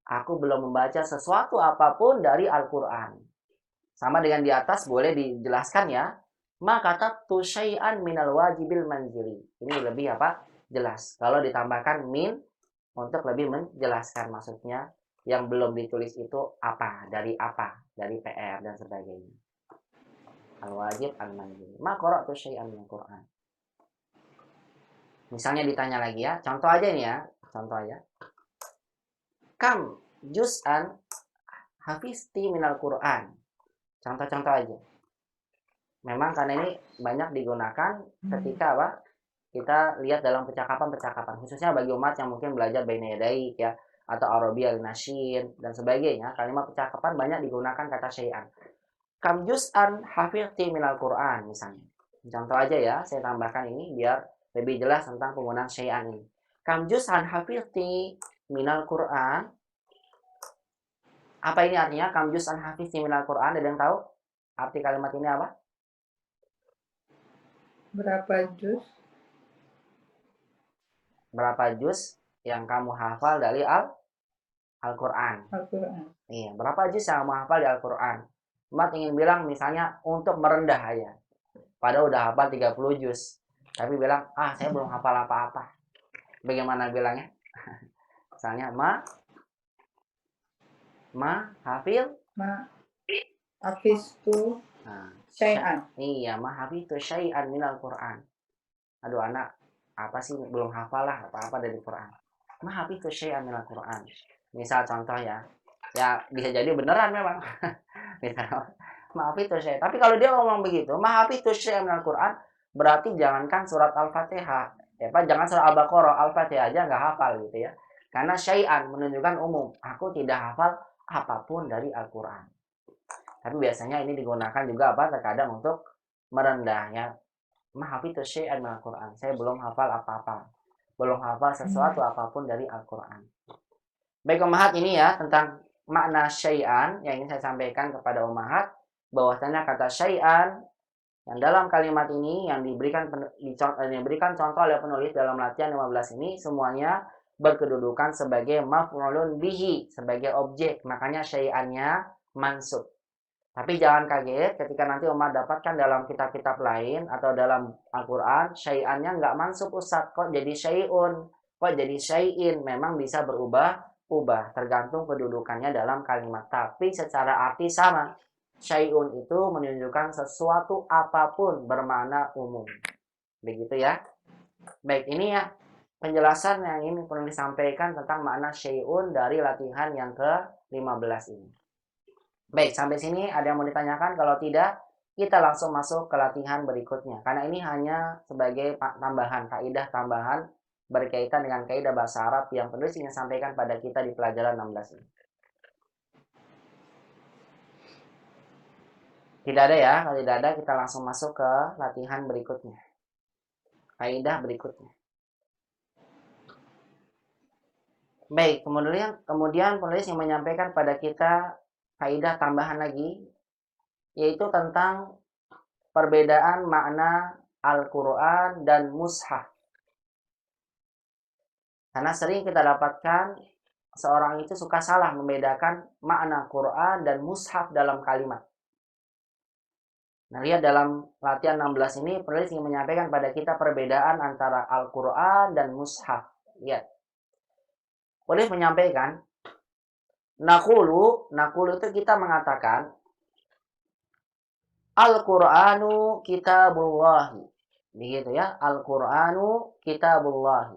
Aku belum membaca sesuatu apapun dari Al-Qur'an. Sama dengan di atas boleh dijelaskan ya. Ma katabtu syai'an minal wajibil manzili. Ini lebih apa? Jelas. Kalau ditambahkan min untuk lebih menjelaskan maksudnya yang belum ditulis itu apa, dari PR dan sebagainya. Al-wajib al-manzili. Ma qara'tu syai'an minal Qur'an. Misalnya ditanya lagi ya, contoh aja nih ya, contoh aja. Kam juz'an hafizti minal Qur'an. Contoh-contoh aja. Memang karena ini banyak digunakan ketika apa? Kita lihat dalam percakapan-percakapan, khususnya bagi umat yang mungkin belajar baina yadai ya, atau Arabiya al-Nasyin dan sebagainya. Kalimat percakapan banyak digunakan kata syai'an. Kam juz'an hafizti minal Qur'an misalnya. Contoh aja ya, saya tambahkan ini biar lebih jelas tentang penggunaan syai'an ini. Kam juz'an hafizti minal Qur'an. Apa ini artinya? Kam juz'an hafizti minal Qur'an, ada yang tahu? Arti kalimat ini apa? Berapa juz? Berapa juz yang kamu hafal dari Al-Quran? Iya, berapa juz yang kamu hafal di Al-Quran? Umat ingin bilang misalnya untuk merendah aja. Padahal udah hafal 30 juz. Tapi bilang, saya belum hafal apa-apa. Bagaimana bilangnya? Misalnya, hafiztu syai'an. Iya, ma hafiztu syai'an minal Quran. Aduh anak, apa sih, belum hafal lah apa-apa dari Quran. Ma hafidzu syai'an minal Quran. Misal contoh ya bisa jadi beneran memang. Misalnya, ma hafidzu syai'an. Tapi kalau dia ngomong begitu, ma hafidzu syai'an minal Quran, berarti jangankan surat Al-Fatihah, ya Pak, jangan surat Al-Baqarah, Al-Fatihah aja nggak hafal gitu ya. Karena syai'an menunjukkan umum. Aku tidak hafal apapun dari Al-Quran. Tapi biasanya ini digunakan juga apa? Terkadang untuk merendahnya. Ma hafidzu syai'an minal Quran. Saya belum hafal apa-apa. Belum hafal sesuatu apapun dari Al-Quran. Baik Ummahat, ini ya tentang makna syai'an yang ingin saya sampaikan kepada Ummahat, bahwasanya kata syai'an yang dalam kalimat ini yang diberikan contoh oleh penulis dalam latihan 15 ini semuanya berkedudukan sebagai maf'ulun bihi, sebagai objek. Makanya syai'annya mansub. Tapi jangan kaget ketika nanti umat dapatkan dalam kitab-kitab lain atau dalam Al-Quran, syai'annya nggak mansub Ustaz, kok jadi syai'un, kok jadi syai'in. Memang bisa berubah-ubah tergantung kedudukannya dalam kalimat. Tapi secara arti sama. Syai'un itu menunjukkan sesuatu apapun bermakna umum. Begitu ya. Baik, ini ya penjelasan yang ingin perlu disampaikan tentang makna syai'un dari latihan yang ke-15 ini. Baik, sampai sini ada yang mau ditanyakan? Kalau tidak, kita langsung masuk ke latihan berikutnya. Karena ini hanya sebagai tambahan, kaidah tambahan berkaitan dengan kaidah bahasa Arab yang penulis ingin sampaikan pada kita di pelajaran 16 ini. Tidak ada ya? Kalau tidak ada, kita langsung masuk ke latihan berikutnya. Kaidah berikutnya. Baik, kemudian penulis yang menyampaikan pada kita kaidah tambahan lagi, yaitu tentang perbedaan makna Al-Quran dan mushaf. Karena sering kita dapatkan seorang itu suka salah membedakan makna Quran dan mushaf dalam kalimat. Nah, lihat dalam latihan 16 ini, penulis ingin menyampaikan pada kita perbedaan antara Al-Quran dan mushaf. Lihat. Penulis menyampaikan, Nakulu itu kita mengatakan Al-Qur'anu kitabullahi. Begitu ya, Al-Qur'anu kitabullahi.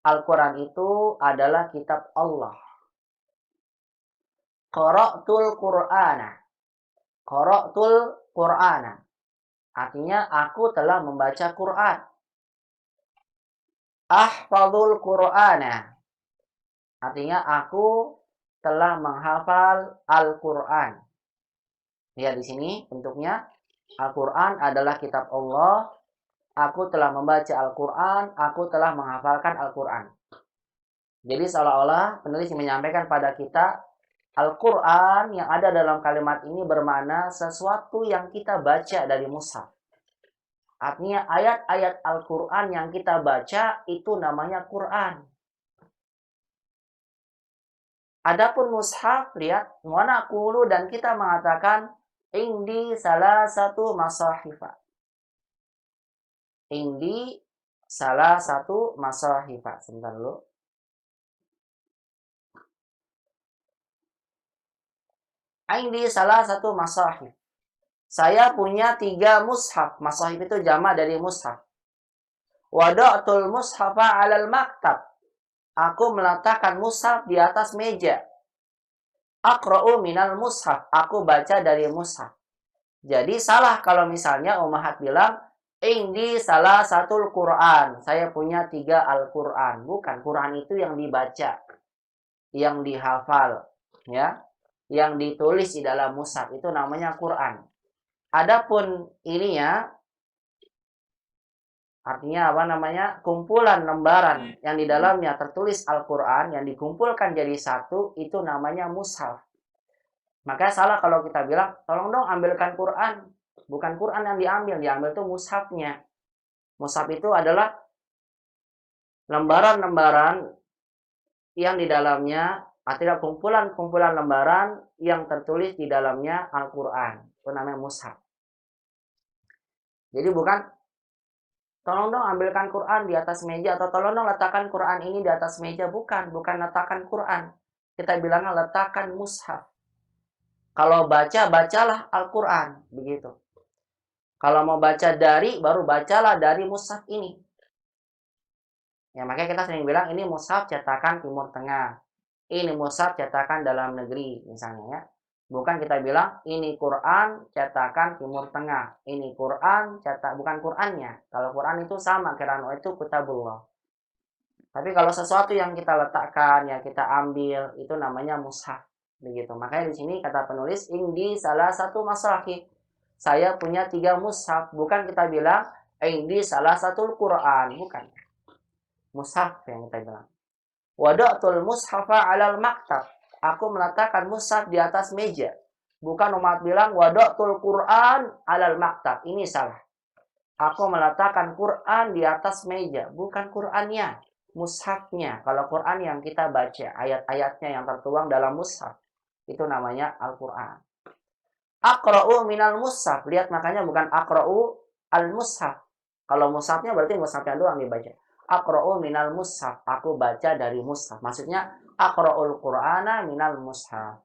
Al-Quran itu adalah kitab Allah. Qara'tul Qur'ana. Qara'tul Qur'ana. Artinya aku telah membaca Quran. Ahfadzul Qur'ana. Artinya aku telah menghafal Al-Quran. Lihat di sini bentuknya. Al-Quran adalah kitab Allah. Aku telah membaca Al-Quran. Aku telah menghafalkan Al-Quran. Jadi seolah-olah penulis menyampaikan pada kita, Al-Quran yang ada dalam kalimat ini bermakna sesuatu yang kita baca dari mushaf. Artinya ayat-ayat Al-Quran yang kita baca itu namanya Quran. Adapun mushaf, lihat, wanaqulu, dan kita mengatakan indi salah satu masahifa. Indi salah satu masahifa. Sebentar dulu. Indi salah satu masahif. Saya punya 3 mushaf. Masahif itu jama dari mushaf. Wada'tul mushafa 'alal maktab. Aku meletakkan mushaf di atas meja. Aqra'u minal mushaf. Aku baca dari mushaf. Jadi salah kalau misalnya Ummahat bilang, Indi salah satu Quran. Saya punya 3 Al-Quran. Bukan, Quran itu yang dibaca. Yang dihafal. Ya, yang ditulis di dalam mushaf. Itu namanya Quran. Adapun ini ya, artinya apa namanya? Kumpulan lembaran yang di dalamnya tertulis Al-Quran yang dikumpulkan jadi satu, itu namanya mushaf. Maka salah kalau kita bilang, tolong dong ambilkan Quran. Bukan Quran yang diambil itu mushafnya. Mushaf itu adalah lembaran-lembaran yang di dalamnya, artinya kumpulan-kumpulan lembaran yang tertulis di dalamnya Al-Quran. Itu namanya mushaf. Jadi bukan, tolong dong ambilkan Quran di atas meja, atau tolong dong letakkan Quran ini di atas meja. Bukan letakkan Quran. Kita bilangnya letakkan mushaf. Kalau baca, bacalah Al-Quran. Begitu. Kalau mau baca dari, baru bacalah dari mushaf ini. Ya, makanya kita sering bilang ini mushaf cetakan Timur Tengah. Ini mushaf cetakan dalam negeri misalnya ya. Bukan kita bilang ini Quran cetakan Timur Tengah. Ini Quran cetak bukan Qurannya. Kalau Quran itu sama kiraan itu kitabullah. Tapi kalau sesuatu yang kita letakkan, yang kita ambil itu namanya mushaf. Begitu. Makanya di sini kata penulis indi salah satu masahif. Saya punya 3 mushaf. Bukan kita bilang indi salah satu Quran, bukan. Mushaf yang kita bilang. Wada'tul mushafa 'alal maktab. Aku meletakkan mushaf di atas meja. Bukan umat bilang wada'tul Quran 'alal maktab. Ini salah. Aku meletakkan Quran di atas meja, bukan Qurannya, mushafnya. Kalau Quran yang kita baca, ayat-ayatnya yang tertuang dalam mushaf, itu namanya Al-Quran. Aqra'u minal mushaf. Lihat makanya bukan aqra'u al-mushaf. Kalau mushafnya berarti mushafnya doang dibaca. Aqra'u minal mushaf. Aku baca dari mushaf. Maksudnya aqra'ul Qur'ana minal mushaf.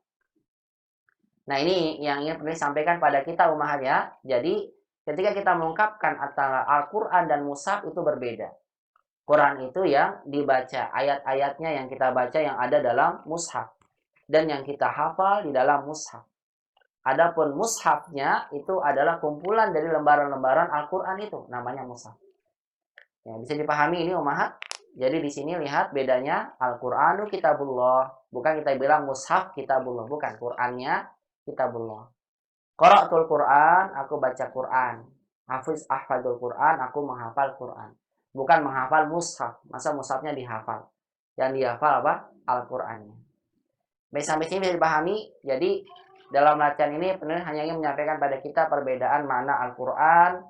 Nah, ini yang ingin disampaikan pada kita umahat ya. Jadi ketika kita mengungkapkan antara Al-Quran dan mushaf itu berbeda. Quran itu yang dibaca, ayat-ayatnya yang kita baca yang ada dalam mushaf. Dan yang kita hafal di dalam mushaf. Adapun mushafnya itu adalah kumpulan dari lembaran-lembaran Al-Quran itu. Namanya mushaf. Ya, bisa dipahami ini umahat. Jadi di sini lihat bedanya Al-Qur'anu kitabullah. Bukan kita bilang mushaf kitabullah. Bukan. Qurannya kitabullah. Qara'tul Qur'an, aku baca Quran. Hafiz ahfadul Qur'an, aku menghafal Quran. Bukan menghafal mushaf. Masa mushafnya dihafal? Yang dihafal apa? Al-Qur'annya. Baik, sampai sini bisa dipahami. Jadi dalam latihan ini penulis hanya ingin menyampaikan pada kita perbedaan makna Al-Qur'an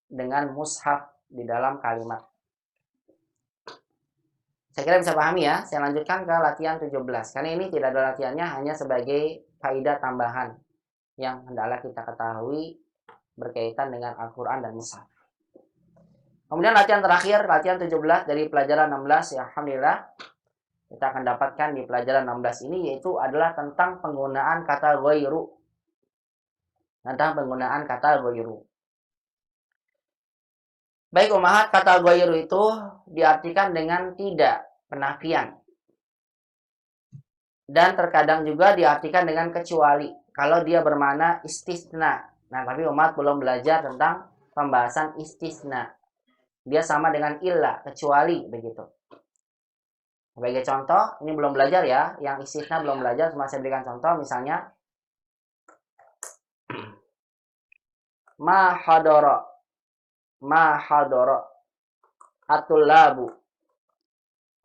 dengan mushaf di dalam kalimat. Saya kira bisa pahami ya. Saya lanjutkan ke latihan 17. Karena ini tidak ada latihannya, hanya sebagai faedah tambahan yang hendaklah kita ketahui berkaitan dengan Al-Quran dan mushaf. Kemudian latihan terakhir, latihan 17 dari pelajaran 16, ya alhamdulillah kita akan dapatkan di pelajaran 16 ini, yaitu adalah tentang penggunaan kata ghairu. Tentang penggunaan kata ghairu. Baik umahat, kata ghairu itu diartikan dengan tidak, penafian. Dan terkadang juga diartikan dengan kecuali, kalau dia bermakna istisna. Nah, tapi umat belum belajar tentang pembahasan istisna. Dia sama dengan illa, kecuali, begitu. Sebagai contoh, ini belum belajar ya, yang istisna belum belajar, cuma saya berikan contoh, misalnya ma hadara at-tullabu.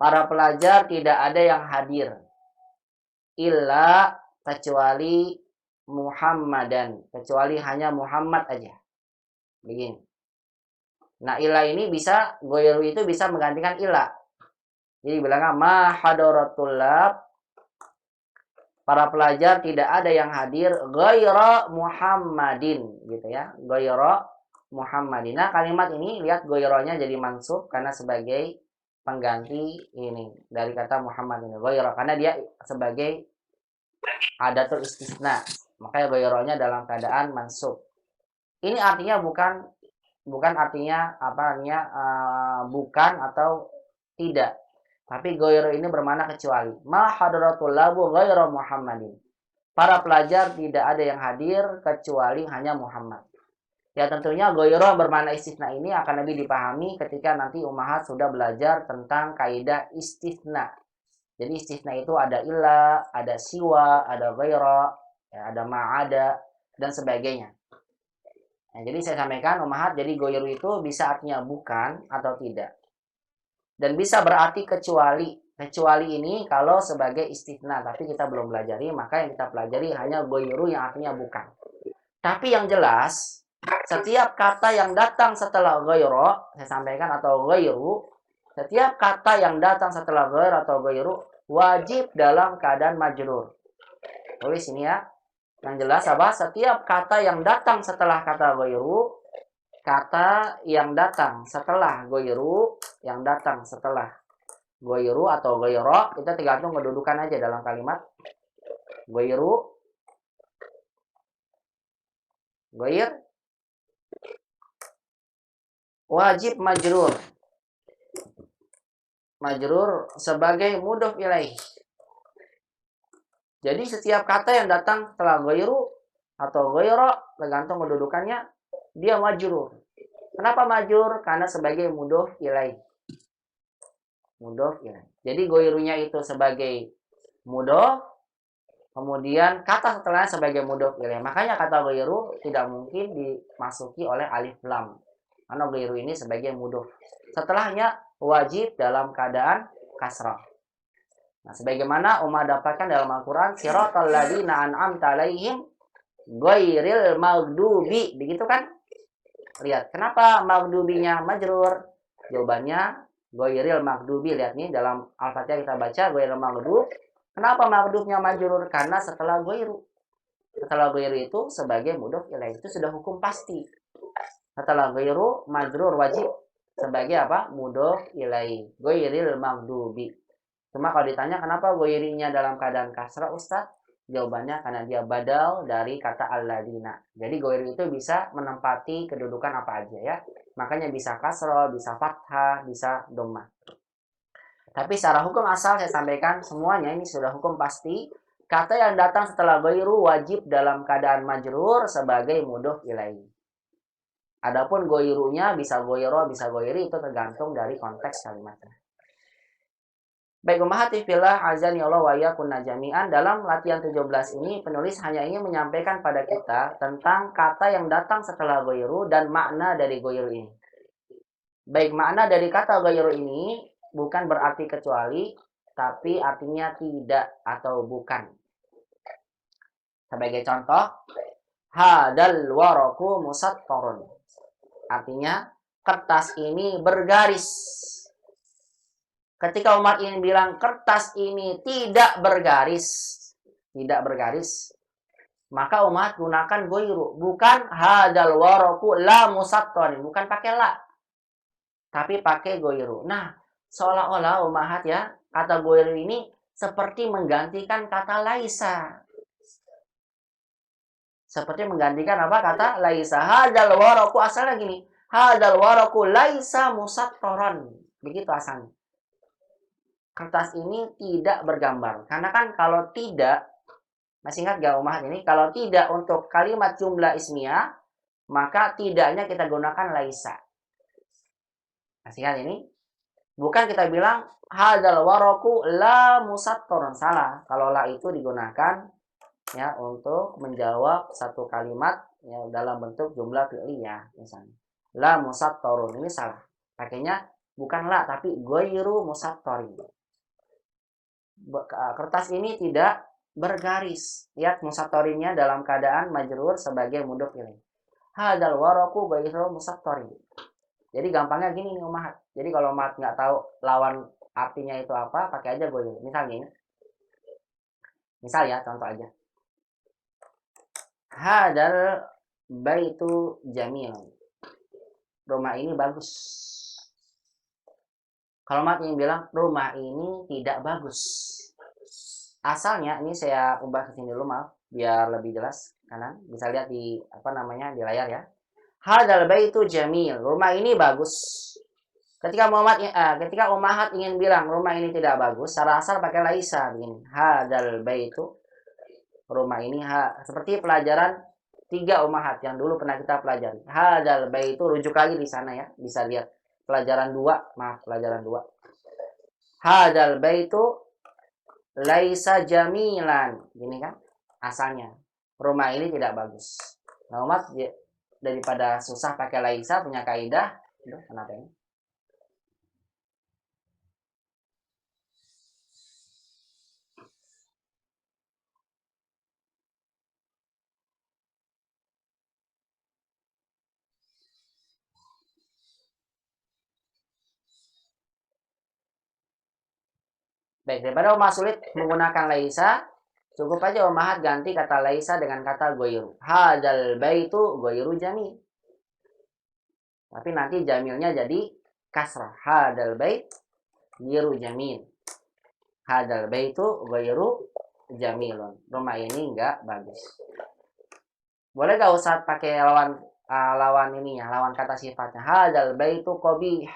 Para pelajar tidak ada yang hadir. Illa, kecuali Muhammadan. Kecuali hanya Muhammad aja. Begini. Nah, illa ini bisa, ghairu itu bisa menggantikan illa. Jadi bilangnya ma hadaratul-tullab. Para pelajar tidak ada yang hadir ghaira Muhammadin, gitu ya. Ghaira Muhammadin. Nah, kalimat ini lihat ghaironya jadi mansub karena sebagai pengganti ini dari kata Muhammad ini, ghaira, karena dia sebagai adatul istisna. Makanya ghairanya dalam keadaan mansub. Ini artinya bukan artinya apa artinya bukan atau tidak. Tapi ghairu ini bermakna kecuali. Ma hadratul labu ghairu Muhammadin. Para pelajar tidak ada yang hadir kecuali hanya Muhammad. Ya tentunya ghairu bermakna istisna ini akan lebih dipahami ketika nanti umahat sudah belajar tentang kaidah istisna. Jadi istisna itu ada illa, ada siwa, ada ghairu, ya, ada ma'ada, dan sebagainya. Nah, jadi saya sampaikan umahat, jadi ghairu itu bisa artinya bukan atau tidak. Dan bisa berarti kecuali. Kecuali ini kalau sebagai istisna, tapi kita belum pelajari, maka yang kita pelajari hanya ghairu yang artinya bukan. Tapi yang jelas, setiap kata yang datang setelah ghairu, saya sampaikan, atau ghairu, setiap kata yang datang setelah ghairu atau ghairu wajib dalam keadaan majrur. Tulis ini ya. Yang jelas apa? Setiap kata yang datang setelah kata ghairu, kata yang datang setelah ghairu, yang datang setelah ghairu atau ghairu, itu tergantung kedudukan aja dalam kalimat. Ghairu, ghair, wajib majrur. majrur sebagai mudhof ilaih. Jadi setiap kata yang datang setelah ghairu atau ghaira, tergantung kedudukannya, dia majrur. Kenapa majrur? Karena sebagai mudhof ilaih. Mudhof ilaih. Jadi ghairunya itu sebagai mudhof, kemudian kata setelahnya sebagai mudhof ilaih. Makanya kata ghairu tidak mungkin dimasuki oleh alif lam. Karena ghairu ini sebagai mudhof. Setelahnya wajib dalam keadaan kasrah. Nah, sebagaimana Umar dapatkan dalam Al-Quran, siratal ladzina an'amta alaihim ghairil maghdubi, begitu kan? Lihat, kenapa maghdubinya majrur? Jawabannya ghairil maghdubi. Lihat nih dalam Al-Fatihah kita baca ghairil maghdub. Kenapa maghdubnya majrur? Karena setelah ghairu. Setelah ghairu itu sebagai mudhof ilaih, itu sudah hukum pasti. Setelah ghairu majrur wajib sebagai apa? Mudhof ilaih. Ghairil maghdubi. Cuma kalau ditanya kenapa ghairinya dalam keadaan kasrah, Ustaz? Jawabannya karena dia badal dari kata alladzina. Jadi ghairu itu bisa menempati kedudukan apa aja ya. Makanya bisa kasrah, bisa fathah, bisa dhammah. Tapi secara hukum asal saya sampaikan semuanya ini sudah hukum pasti. Kata yang datang setelah ghairu wajib dalam keadaan majrur sebagai mudhof ilaih. Adapun ghairunya bisa ghaira, bisa ghairi, itu tergantung dari konteks kalimatnya. Baik ummahati fillah azani Allah wa iyyakunna jami'an, dalam latihan 17 ini penulis hanya ingin menyampaikan pada kita tentang kata yang datang setelah ghairu dan makna dari ghairu ini. Baik, makna dari kata ghairu ini bukan berarti kecuali, tapi artinya tidak atau bukan. Sebagai contoh, hadal waraku musattarun. Artinya kertas ini bergaris. Ketika Umar ingin bilang kertas ini tidak bergaris, maka Umar gunakan ghairu, bukan hadal waraku la musattorin, bukan pakai la, tapi pakai ghairu. Nah, seolah-olah Umar ya, kata ghairu ini seperti menggantikan kata laisa. Seperti menggantikan apa? Kata laisa. Hadal waraku asalnya gini, hadal waraku laisa musattoran. Begitu asalnya. Kertas ini tidak bergambar. Karena kan kalau tidak, masih ingat gak umat ini? Kalau tidak untuk kalimat jumlah ismiyah, maka tidaknya kita gunakan laisa. Masih ingat ini? Bukan kita bilang hadal waraku la musattorun. Salah. Kalau la itu digunakan ya untuk menjawab satu kalimat ya dalam bentuk jumlah fi'liyah misalnya. La musattorun, ini salah. Pakainya bukan la tapi ghairu musattorin. Kertas ini tidak bergaris. Lihat musattorinnya dalam keadaan majrur sebagai mudhof ilaih. Hadal waraku ghairu musattorin. Jadi gampangnya gini nih umat. Jadi kalau umat nggak tahu lawan artinya itu apa, pakai aja ghairu. Misalnya ini. Misal ya, contoh aja. Hadal baitu jamil. Rumah ini bagus. Kalau mat ingin bilang rumah ini tidak bagus. Asalnya ini saya ubah ke sini dulu maaf biar lebih jelas kanan. Bisa lihat di di layar ya. Hadal baitu jamil. Rumah ini bagus. Ketika ummahat ingin bilang rumah ini tidak bagus, secara asal pakai laisa begini. Hadal baitu, rumah ini seperti pelajaran 3 ummahat yang dulu pernah kita pelajari. Hadal baitu, rujuk lagi di sana ya. Bisa lihat pelajaran 2. Hadal baitu laisa jamilan. Gini kan asalnya. Rumah ini tidak bagus. Nah, umat daripada susah pakai laisa punya kaidah. Kenapa ini? Baik, daripada umat sulit menggunakan laisa, cukup aja ummahat ganti kata laisa dengan kata ghairu. Hadal baitu ghairu jamil. Tapi nanti jamilnya jadi kasrah. Hadal bait ghairu jamil. Hadal baitu ghairu jamilun. Rumah ini enggak bagus. Boleh gak Ustaz pakai lawan ininya, lawan kata sifatnya. Hadal baitu qabih.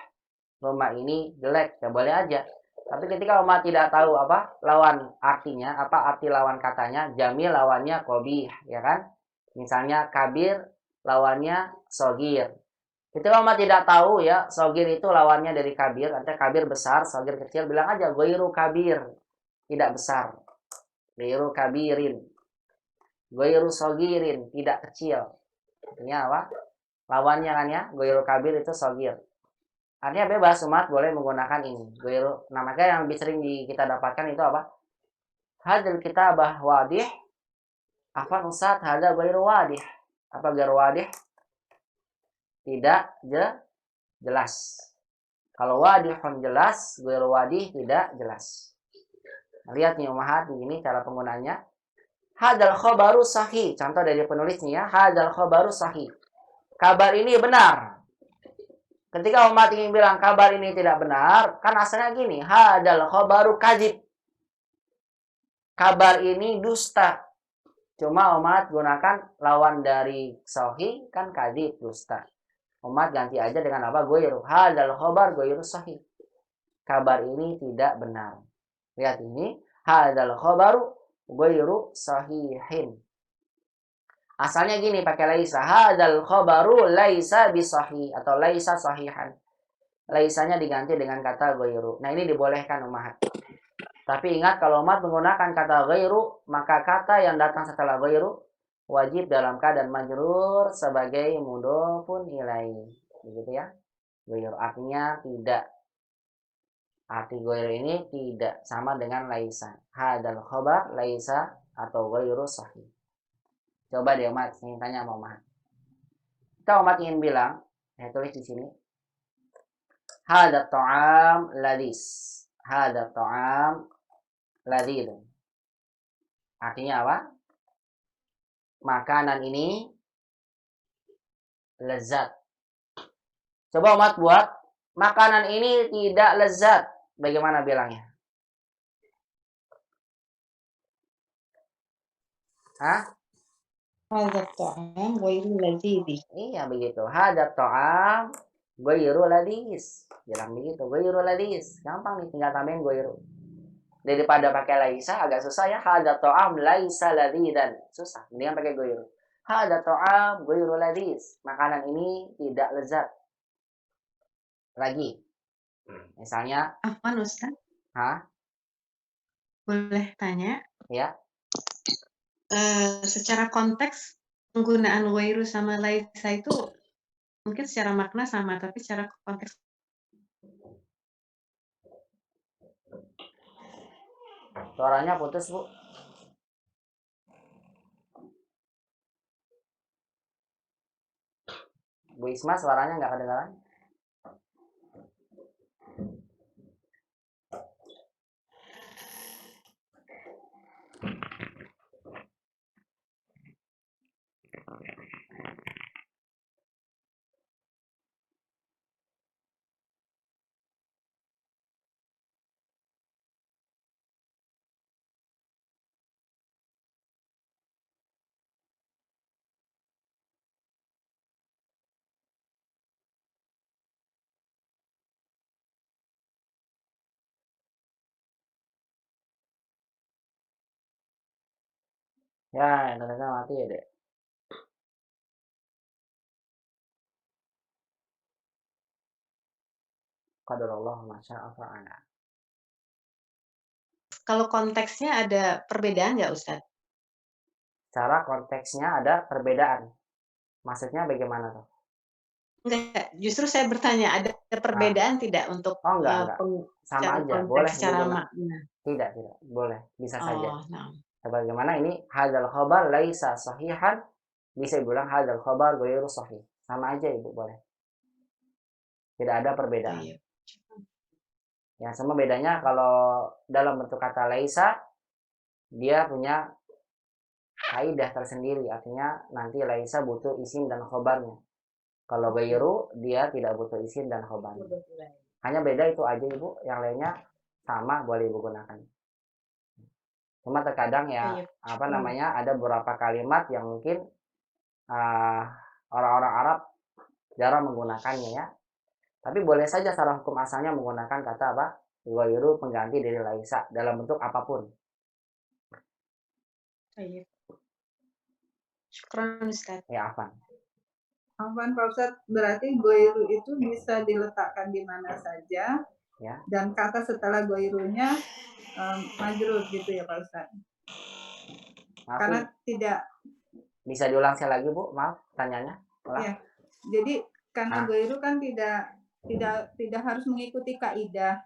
rumah ini jelek, ya boleh aja. Tapi ketika umat tidak tahu apa lawan artinya, apa arti lawan katanya, jamil lawannya qobih, ya kan? Misalnya kabir lawannya sogir. Ketika umat tidak tahu ya, sogir itu lawannya dari kabir, artinya kabir besar, sogir kecil, bilang aja goiru kabir, tidak besar. Goiru kabirin. Goiru sogirin, tidak kecil. Artinya apa? Lawannya kan ya, goiru kabir itu sogir. Artinya bebas, umat boleh menggunakan ini. Goiru. Nah, makanya yang lebih sering kita dapatkan itu apa? Hadil kitabah wadih. Apa Ustaz? Hada goiru wadih. Apa goiru wadih? Tidak jelas. Kalau wadihun jelas, goiru wadih tidak jelas. Nah, lihat nih umahat di ini cara penggunaannya. Hadal khobaru sahih. Contoh dari penulisnya ya. Hadal khobaru sahih. Kabar ini benar. Ketika umat ingin bilang kabar ini tidak benar, kan asalnya gini, hadal khobaru kadzib. Kabar ini dusta. Cuma umat gunakan lawan dari sahih kan kadzib, dusta. Umat ganti aja dengan apa? Goiru. Hadal khobar goiru sahih. Kabar ini tidak benar. Lihat ini, hadal khobaru goiru sahihin. Asalnya gini pakai laisa. Hadal khobaru laisa bisahih atau laisa sahihan. Laisanya diganti dengan kata goiru. Nah ini dibolehkan umat. Tapi ingat kalau umat menggunakan kata goiru, maka kata yang datang setelah goiru wajib dalam keadaan majrur sebagai mudhofun ilaih. Begitu ya. Goiru artinya tidak. Arti goiru ini tidak sama dengan laisa. Hadal khobar laisa atau goiru sahih. Coba deh umat, ingin tanya sama umat. Kita umat ingin bilang, saya tulis di sini. Hada ta'am ladis. Hada ta'am ladid. Artinya apa? Makanan ini lezat. Coba umat buat, makanan ini tidak lezat. Bagaimana bilangnya? Hah? Hadza ta'am ghairu ladzidhi. Iya begitu. Hada ta'am ghairu ladis. Bilang begitu, ghairu ladis. Gampang nih, tinggal tambahin ghairu. Daripada pakai laisa agak susah ya. Hada ta'am laisa ladidan. Susah. Mendingan pakai ghairu. Hada ta'am ghairu ladis. Makanan ini tidak lezat. Lagi. Misalnya, Afwan Ustaz, hah? boleh tanya? Ya. Secara konteks penggunaan ghairu sama laisa itu mungkin secara makna sama, tapi secara konteks Suaranya putus, Bu. Bu Isma suaranya nggak kedengaran. Ya, internetnya mati ya, Dek. Qadarullah masya'a fa'ala. kalau konteksnya ada perbedaan nggak Ustaz? Cara konteksnya ada perbedaan. Maksudnya bagaimana tuh? Enggak, justru saya bertanya ada perbedaan tidak untuk Oh, enggak. Sama secara aja, konteks, boleh secara digunakan. makna? Tidak, boleh, bisa saja. Oh, nah. Bagaimana ini hadal khabar laisa sahihan, bisa bilang hadal khabar ghairu sahih. Sama aja Ibu, boleh. Tidak ada perbedaan. Iya. Ya, sama bedanya kalau dalam bentuk kata laisa dia punya kaidah tersendiri, artinya nanti laisa butuh isim dan khobarnya. Kalau ghairu dia tidak butuh isim dan khobarnya. Hanya beda itu aja Ibu, yang lainnya sama boleh Ibu gunakan. Cuma terkadang ya ada beberapa kalimat yang mungkin orang-orang Arab jarang menggunakannya ya. Tapi boleh saja secara hukum asalnya menggunakan kata apa? Ghairu pengganti dari laisa dalam bentuk apapun. Baik. Syukran Ustaz. Ya, Afan. Afwan Pak Ustadz, berarti goiru itu bisa diletakkan di mana saja, Ya. dan kata setelah goirunya majrur gitu ya Pak Ustadz. Maaf, Karena Bu. tidak, Bisa diulang sekali lagi, Bu? Maaf, tanyanya. Ulang. ya. Jadi karena Ah. goiru kan tidak harus mengikuti kaidah.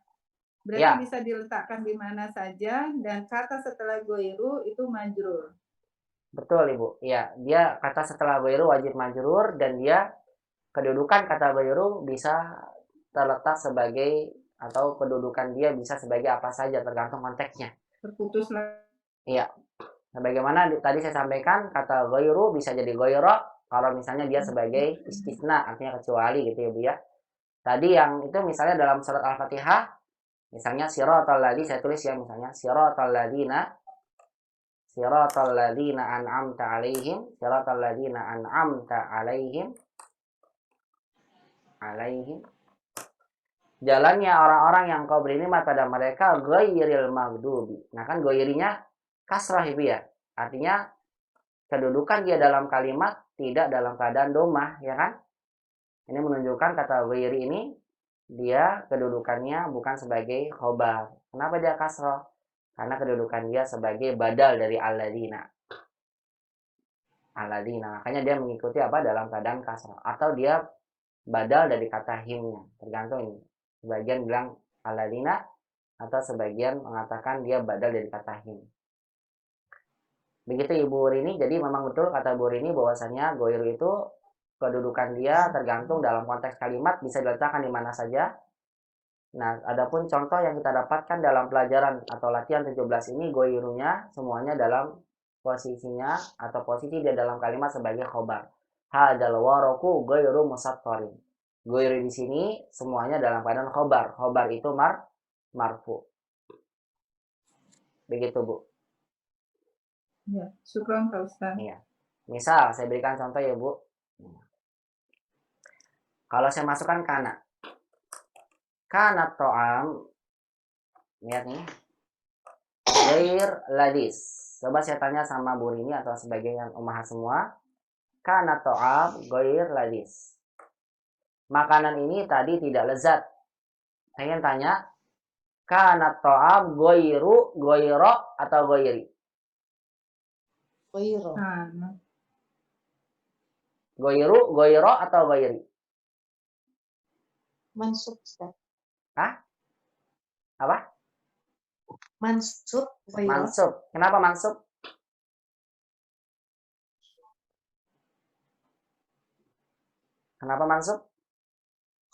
Berarti Ya. bisa diletakkan di mana saja, dan kata setelah goiru itu majrur. Betul, Ibu. Iya, dia kata setelah ghairu wajib majrur, dan dia kedudukan kata ghairu bisa terletak sebagai, atau kedudukan dia bisa sebagai apa saja tergantung konteksnya. Terputus lah. Iya. Sebagaimana tadi saya sampaikan, kata ghairu bisa jadi ghaira kalau misalnya dia sebagai istisna, artinya kecuali gitu ya, Bu ya. Tadi yang itu misalnya dalam surat Al-Fatihah, misalnya siratal ladzi, saya tulis ya, misalnya siratal ladzina an'amta alaihim, siratal ladzina an'amta alaihim, jalannya orang-orang yang kau beri nikmat pada mereka, ghairil maghdubi. Nah kan ghairinya kasrah Ibu ya. Artinya kedudukan dia dalam kalimat tidak dalam keadaan domah, ya kan? Ini menunjukkan kata ghairi ini dia kedudukannya bukan sebagai khobar. Kenapa dia kasrah? Karena kedudukan dia sebagai badal dari alladzina. Makanya dia mengikuti apa? Dalam keadaan kasrah. Atau dia badal dari kata himnya. Tergantung ini. Sebagian bilang alladzina, atau sebagian mengatakan dia badal dari kata him. Begitu Ibu Rini. Jadi memang betul kata Bu Rini bahwasanya goiru itu kedudukan dia tergantung dalam konteks kalimat, bisa diletakkan di mana saja. Nah, adapun contoh yang kita dapatkan dalam pelajaran atau latihan 17 ini, goirunya semuanya dalam posisinya atau posisi dia dalam kalimat sebagai khobar. Hadal waroku goiru musattorin. Goiru di sini semuanya dalam keadaan khobar. Khobar itu marfu. Begitu, Bu. Ya, syukran Pak Ustadz. Iya. Misal, saya berikan contoh ya, Bu. Kalau saya masukkan kana. Kana to'am. Lihat nih. Ghair ladis. Coba saya tanya sama Bu Rini atau sebagian ummahat semua. Kana to'am ghair ladis. Makanan ini tadi tidak lezat. Saya ingin tanya. Kana to'am goiro atau goiri? Goiro. Goiro atau goiri? Mansub, Ustaz. Hah? Apa? Mansub, goiro. Mansub. Kenapa mansub? Kenapa mansub?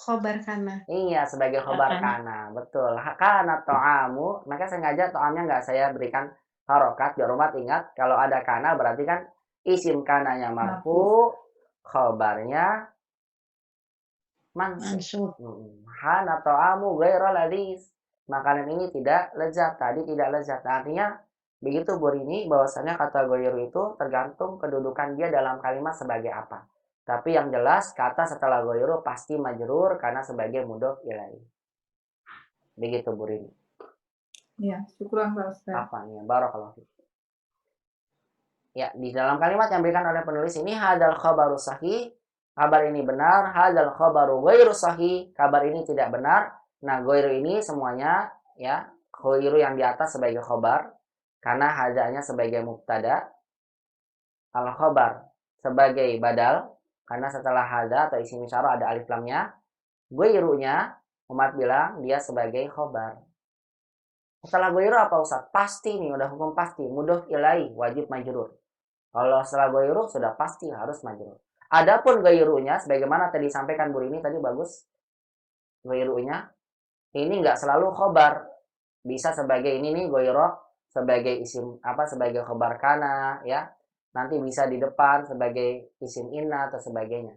Khobar kana. Iya, sebagai khobar kana. Betul. Kana to'amu. Maka sengaja to'amnya nggak saya berikan harokat. Biar umat ingat, kalau ada kana berarti kan isim kananya marfu, khobarnya mansub. Kana to'amu ghairu ladis. Makanan ini tidak lezat. Tadi tidak lezat. Nah, artinya begitu Bu Rini, bahwasanya kata ghairu itu tergantung kedudukan dia dalam kalimat sebagai apa. Tapi yang jelas kata setelah ghairu pasti majrur karena sebagai mudhof ilaih. Begitu Bu Rini. Ya, syukran Pak Ustaz. Apa nih? Barakallahu fiik. Ya, di dalam kalimat yang diberikan oleh penulis ini, hadal khabaru sahih, kabar ini benar, hadal khabaru ghairu sahih, kabar ini tidak benar. Nah, ghairu ini semuanya ya, ghairu yang di atas sebagai khabar karena hadanya sebagai mubtada, al khabar sebagai badal karena setelah hada atau isim isyarah ada alif lamnya. Ghairunya umat bilang dia sebagai khabar. Setelah ghairu apa Ustaz? Pasti nih, udah hukum pasti, mudhof ilaih wajib majrur. Kalau setelah ghairu sudah pasti harus majrur. Adapun ghairunya sebagaimana tadi sampaikan Bu Rini tadi bagus. Ghairunya ini enggak selalu khobar. Bisa sebagai ini nih ghairu sebagai isim apa sebagai khobar kana ya. Nanti bisa di depan sebagai isim inna atau sebagainya.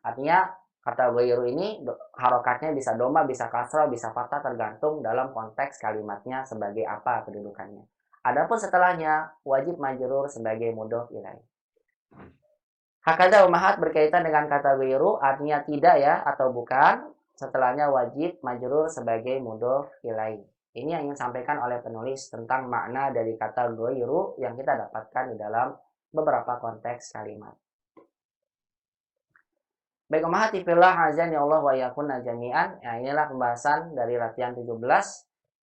Artinya kata ghairu ini harokatnya bisa doma, bisa kasrah, bisa fathah tergantung dalam konteks kalimatnya sebagai apa kedudukannya. Adapun setelahnya wajib majrur sebagai mudhof ilaih. Hakadha ummahat berkaitan dengan kata ghairu artinya tidak ya atau bukan. setelahnya wajib majrur sebagai mudhof ilaih. Ini yang ingin disampaikan oleh penulis tentang makna dari kata ghairu yang kita dapatkan di dalam beberapa konteks kalimat. Baik umahati fillah azan ya Allah wa yakunna jami'an. Ya, inilah pembahasan dari latihan 17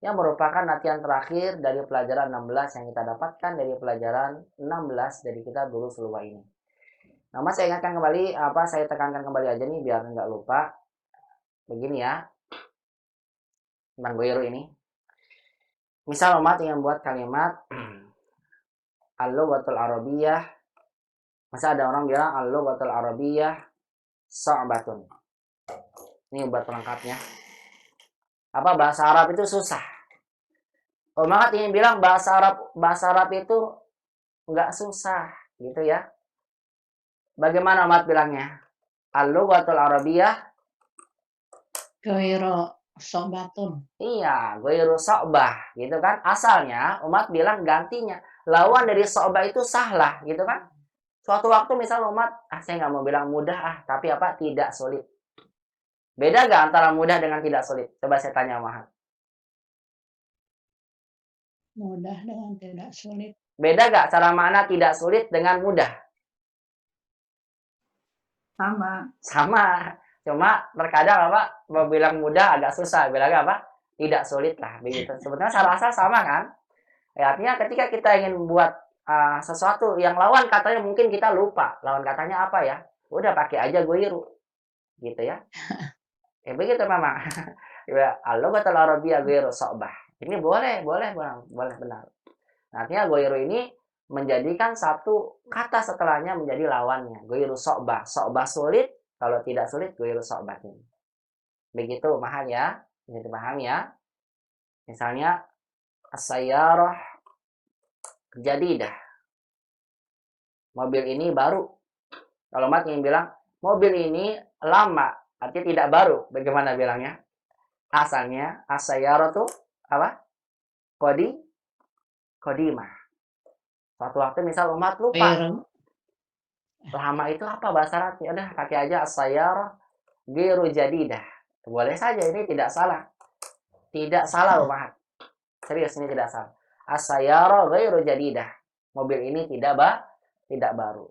yang merupakan latihan terakhir dari pelajaran 16 yang kita dapatkan dari pelajaran 16 dari kitab Durusul Lughah ini. Nah, Mas, saya ingatkan kembali, saya tekankan kembali aja nih biar nggak lupa. Begini ya, tentang ghairu ini. Misal umat ingin buat kalimat al-lughatul arabiyyah. Masa ada orang bilang al-lughatul arabiyyah sa'batun. Ini buat pelengkapnya. Apa bahasa Arab itu susah? Umat ingin bilang bahasa Arab itu nggak susah, gitu ya. Bagaimana umat bilangnya? Al-lughatul arabiyyah ghairu sobatun. iya, ghairu so'bah, gitu kan. Asalnya umat bilang gantinya. Lawan dari so'bah itu sahlah, gitu kan. Suatu waktu misal umat, saya nggak mau bilang mudah tapi tidak sulit. Beda nggak antara mudah dengan tidak sulit? Coba saya tanya Mahat. Mudah dengan tidak sulit. Beda nggak cara makna tidak sulit dengan mudah? Sama. Sama. Cuma terkadang mau bilang mudah agak susah, bilang tidak sulit lah, begitu. Sebetulnya secara asal sama kan? Ya, artinya ketika kita ingin membuat sesuatu yang lawan katanya mungkin kita lupa. Lawan katanya apa ya? Udah pakai aja ghairu. Gitu ya. Ya begitu memang. Ya, al-lughatul arabiyyah ghairu so'bah. Ini boleh benar. Nah, artinya ghairu ini menjadikan satu kata setelahnya menjadi lawannya. Ghairu so'bah. So'bah sulit, kalau tidak sulit ghairu so'bah ini. Begitu paham ya? Begitu paham ya? Misalnya as-sayyarah jadidah. Mobil ini baru. Kalau Mat ingin bilang mobil ini lama, artinya tidak baru. Bagaimana bilangnya? Asalnya as-sayyaratu apa? Qadimah. Suatu waktu misal umat lupa. Ghairu. Lama itu apa bahasa Arabnya? Udah pakai aja as-sayyarah ghairu jadidah. Boleh saja, ini tidak salah. Tidak salah umat. Serius, ini tidak salah. As-sayyarah ghairu jadidah. Mobil ini tidak baru.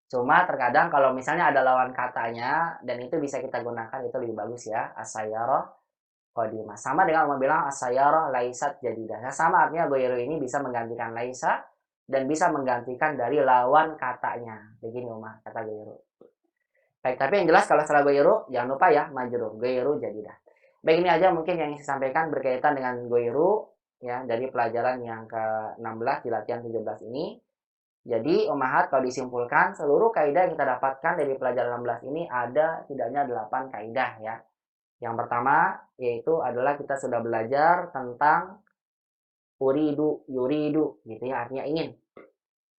Cuma terkadang kalau misalnya ada lawan katanya dan itu bisa kita gunakan, itu lebih bagus ya. As-sayyarah qadimah. Sama dengan orang bilang as-sayyarah laisat jadidah. Nah, sama artinya ghairu ini bisa menggantikan laisa dan bisa menggantikan dari lawan katanya. Begini Umar kata ghairu. Baik, tapi yang jelas kalau salah ghairu jangan lupa ya majrur, ghairu jadidah. Baik, ini aja mungkin yang saya sampaikan berkaitan dengan ghairu ya dari pelajaran yang ke-16 di latihan 17 ini. Jadi Ummahat kalau disimpulkan seluruh kaidah yang kita dapatkan dari pelajaran 16 ini ada tidaknya 8 kaidah ya. Yang pertama yaitu adalah kita sudah belajar tentang uridu, yuridu gitu ya, artinya ingin.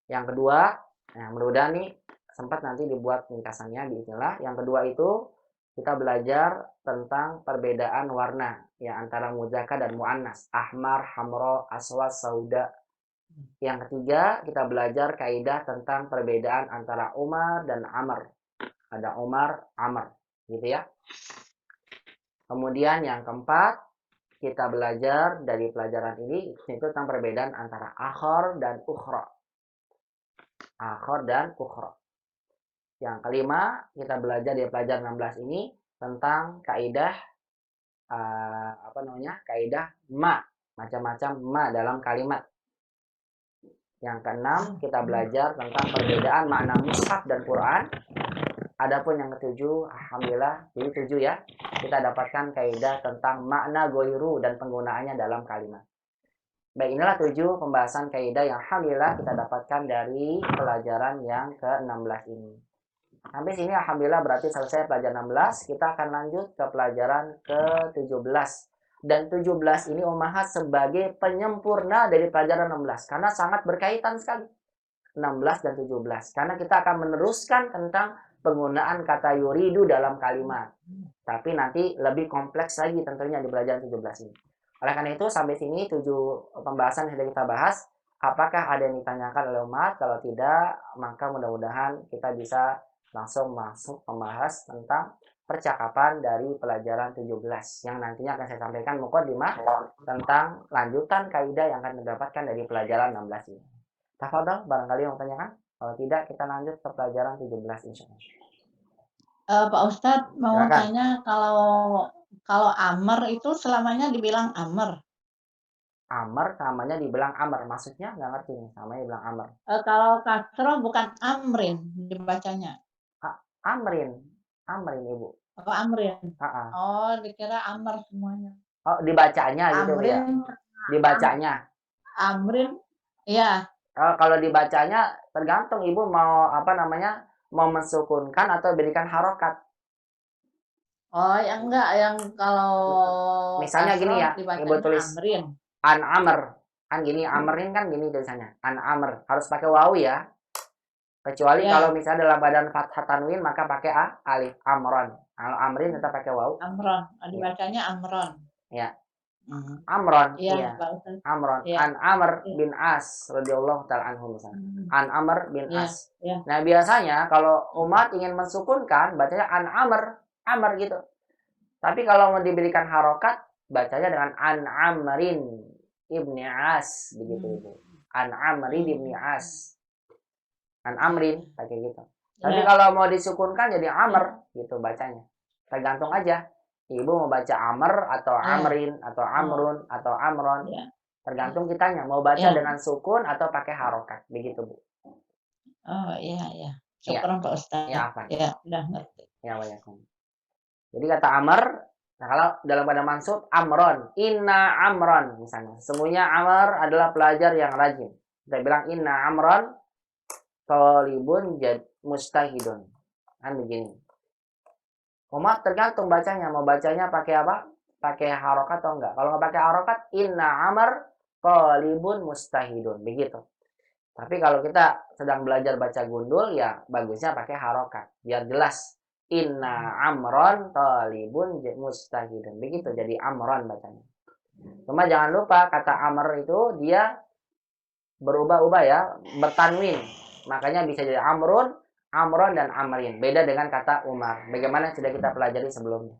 Yang kedua, nah mudah-mudahan nih sempat nanti dibuat ringkasannya bismillah. Yang kedua itu kita belajar tentang perbedaan warna ya antara muzakkar dan muannas, ahmar, hamra, aswad, sauda. Yang ketiga, kita belajar kaidah tentang perbedaan antara Umar dan Amr. Ada Umar, Amr, gitu ya. Kemudian yang keempat, kita belajar dari pelajaran ini itu tentang perbedaan antara akhor dan ukhra. Akhor dan ukhra. Yang kelima, kita belajar di pelajaran 16 ini tentang kaidah kaidah ma, macam-macam ma dalam kalimat. Yang keenam, kita belajar tentang perbedaan makna mushaf dan Quran. Adapun yang ketujuh, alhamdulillah, jadi 7 ya. Kita dapatkan kaidah tentang makna ghairu dan penggunaannya dalam kalimat. Baik, inilah 7 pembahasan kaidah yang alhamdulillah kita dapatkan dari pelajaran yang ke-16 ini. Sampai sini alhamdulillah berarti selesai pelajaran 16. Kita akan lanjut ke pelajaran ke-17. Dan 17 ini Ummahat sebagai penyempurna dari pelajaran 16. Karena sangat berkaitan sekali. 16 dan 17. Karena kita akan meneruskan tentang penggunaan kata yuridu dalam kalimat. Tapi nanti lebih kompleks lagi tentunya di pelajaran 17 ini. Oleh karena itu sampai sini 7 pembahasan yang sudah kita bahas. Apakah ada yang ditanyakan oleh umat? Kalau tidak, maka mudah-mudahan kita bisa langsung masuk membahas tentang percakapan dari pelajaran 17 yang nantinya akan saya sampaikan mukadimah tentang lanjutan kaidah yang akan didapatkan dari pelajaran 16 ini. Tafadhol, barangkali yang tanyakan. Kalau tidak, kita lanjut ke pelajaran 17 insyaallah. Pak Ustadz mau Silakan. tanya kalau amr itu selamanya dibilang amr. Amr namanya dibilang amr, maksudnya nggak ngerti nih, namanya dibilang amr. Kalau kasroh bukan amrin dibacanya. Amrin ibu. Oh amrin. Ah. Oh dikira amr semuanya. Oh, dibacanya gitu ya. Amrin, Dibacanya. amrin, iya. Kalau dibacanya tergantung ibu mau mau mensukunkan atau berikan harokat. Oh yang enggak, yang kalau Misalnya gini ya, dibacanya ibu tulis amrin. an amr, kan gini, amrin kan gini tulisannya, an amr, harus pakai wawu ya. Kecuali Ya. kalau misalnya dalam badan fathah tanwin maka pakai alif, amron. Kalau amrin tetap pakai wawu. Amron, dibacanya amron. Ya. Amron, Iya, iya. Pak Ustadz. Amron, Iya. an Amr bin As radhiyallahu ta'ala anhu misalnya. An Amr bin Iya, As. iya. Nah, biasanya kalau umat ingin mensukunkan bacanya an Amr gitu. Tapi kalau mau diberikan harokat bacanya dengan an Amrin ibni As begitu Ibu. An Amrin ibni As. An Amrin pakai gitu. Tapi Iya. kalau mau disukunkan jadi Amr gitu bacanya. Tergantung aja. Ibu mau baca Amr atau Amrin atau Amrun atau Amron. Iya. Tergantung kitanya mau baca Iya. dengan sukun atau pakai harokat. Begitu, Bu. Oh iya, iya. Syukuran Pak Ustadz. Ya, apa? Ya, udah ngerti. Ya, wayakum. Jadi kata Amr, nah kalau dalam pada mansub Amron, inna Amron misalnya. Sesungguhnya Amr adalah pelajar yang rajin. Kita bilang inna Amron thalibun mustahidun. Kan begini. Umat tergantung bacanya. Mau bacanya pakai apa? Pakai harokat atau enggak? Kalau nggak pakai harokat, inna amr thalibun mustahidun. Begitu. Tapi kalau kita sedang belajar baca gundul, ya bagusnya pakai harokat. Biar jelas. Inna amron thalibun mustahidun. Begitu, jadi amron bacanya. Cuma jangan lupa, kata amr itu dia berubah-ubah ya. Bertanwin. Makanya bisa jadi amrun, Amron dan Amrin. Beda dengan kata Umar. Bagaimana sudah kita pelajari sebelumnya.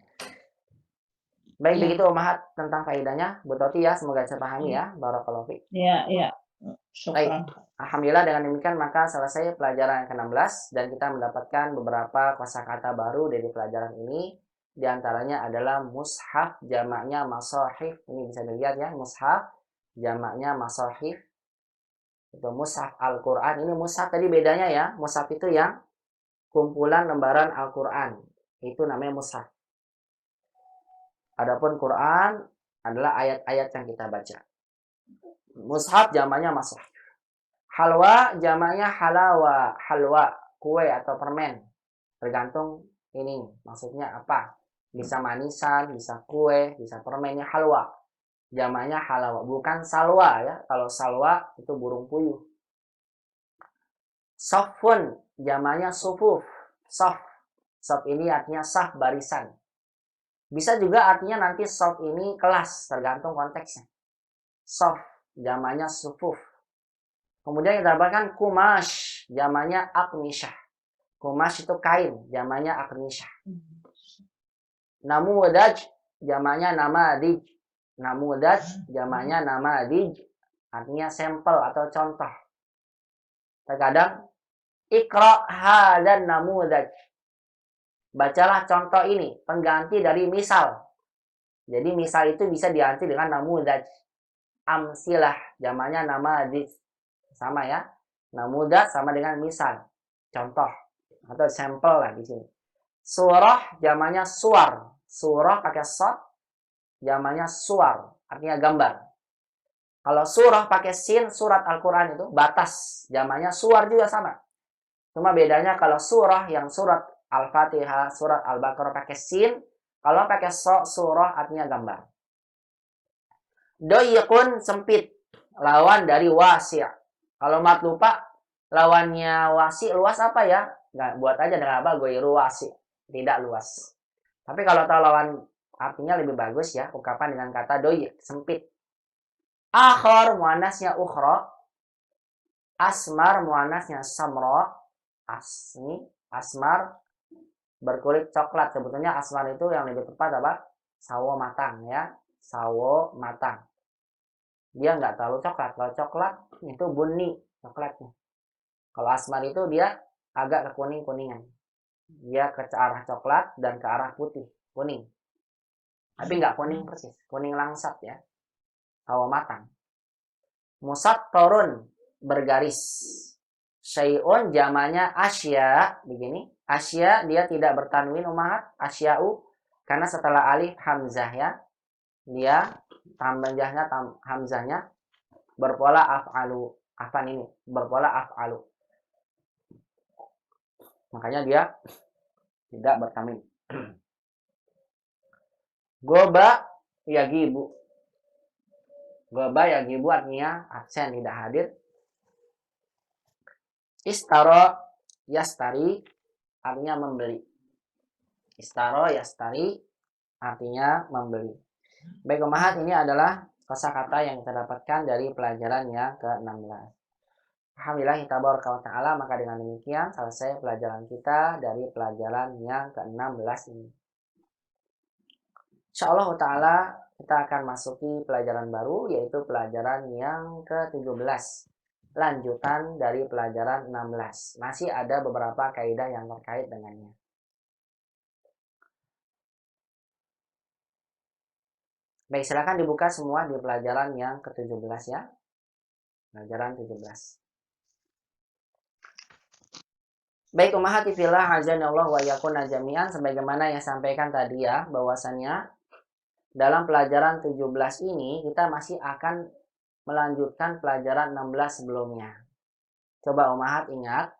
Baik, begitu Umahat tentang faedahnya. Bu Toti ya, semoga saya pahami ya. Barakallahu fiik. Iya, iya. Syukuran. Alhamdulillah dengan demikian maka selesai pelajaran yang ke-16 dan kita mendapatkan beberapa kosakata baru dari pelajaran ini. Di antaranya adalah mushaf, jamaknya masahif. Ini bisa dilihat ya, mushaf, jamaknya masahif. Itu mushaf Al-Qur'an. Ini mushaf tadi bedanya ya. Mushaf itu yang kumpulan lembaran Al-Quran. Itu namanya mushaf. Adapun Quran adalah ayat-ayat yang kita baca. Mushaf jamaknya masahif. Halwa jamaknya halawa. Halwa, kue atau permen. Tergantung ini maksudnya apa. Bisa manisan, bisa kue, bisa permennya halwa. Jamaknya halawa. Bukan salwa ya. Kalau salwa itu burung puyuh. Safun jamaknya sufuf. Saf ini artinya saf barisan. Bisa juga artinya nanti saf ini kelas, tergantung konteksnya. Saf jamaknya sufuf. Kemudian kita dapatkan kumash jamaknya akmishah. Kumash itu kain, jamaknya akmishah. Namudaj jamaknya namadij. Namudaj jamaknya namadij. Artinya sampel atau contoh. Terkadang Iqra hadan namudaj. Bacalah contoh ini, pengganti dari misal. Jadi misal itu bisa diganti dengan namudaj. Amsilah, jamaknya namadij. Sama ya. Namudaj sama dengan misal. Contoh atau sampel lah di sini. Surah jamaknya suar. Surah pakai shad, jamaknya suar, artinya gambar. Kalau surah pakai sin, surat Al-Qur'an itu batas, jamaknya suar juga sama. Cuma bedanya kalau surah yang surat Al-Fatihah, surat Al-Baqarah pakai sin, kalau pakai surah artinya gambar. Doyikun sempit, lawan dari wasi'. Kalau mat lupa, lawannya wasi' luas apa ya? Nggak, buat aja dengan apa? Goiru wasi', tidak luas. Tapi kalau tahu lawan artinya lebih bagus ya, ungkapan dengan kata doyik, sempit. Akhor muannasnya ukhra, asmar muannasnya samra. Asmar berkulit coklat. Sebetulnya asmar itu yang lebih tepat apa? Sawo matang ya. Sawo matang. Dia nggak terlalu coklat. Kalau coklat itu bunyi coklatnya. Kalau asmar itu dia agak ke kuning-kuningan. Dia ke arah coklat dan ke arah putih, kuning. Tapi nggak kuning persis, kuning langsat ya. Sawo matang. Musattorun, bergaris. Syai'un jamanya asya, begini. Asya dia tidak bertanwin ummahat, asya'u, karena setelah alif hamzah ya. Dia tambahnya hamzahnya berpola af'alu. Afan ini berpola af'alu. Makanya dia tidak bertanwin. Goba yagibu. Goba yagibu artinya absen, tidak hadir. Istaro yastari artinya membeli. Istaro yastari artinya membeli. Baik ummahat, ini adalah kosakata yang kita dapatkan dari pelajaran yang ke-16. Alhamdulillah tabaraka wa ta'ala, maka dengan demikian selesai pelajaran kita dari pelajaran yang ke-16 ini. Insyaallah ta'ala kita akan masuki pelajaran baru, yaitu pelajaran yang ke-17. Lanjutan dari pelajaran 16. Masih ada beberapa kaidah yang terkait dengannya. Baik, silakan dibuka semua di pelajaran yang ke-17 ya. Pelajaran 17. Baik ummahati fillah, azanallahu wa yakunna jami'an, sebagaimana yang sampaikan tadi ya, bahwasannya dalam pelajaran 17 ini kita masih akan melanjutkan pelajaran 16 sebelumnya. Coba ummahat ingat,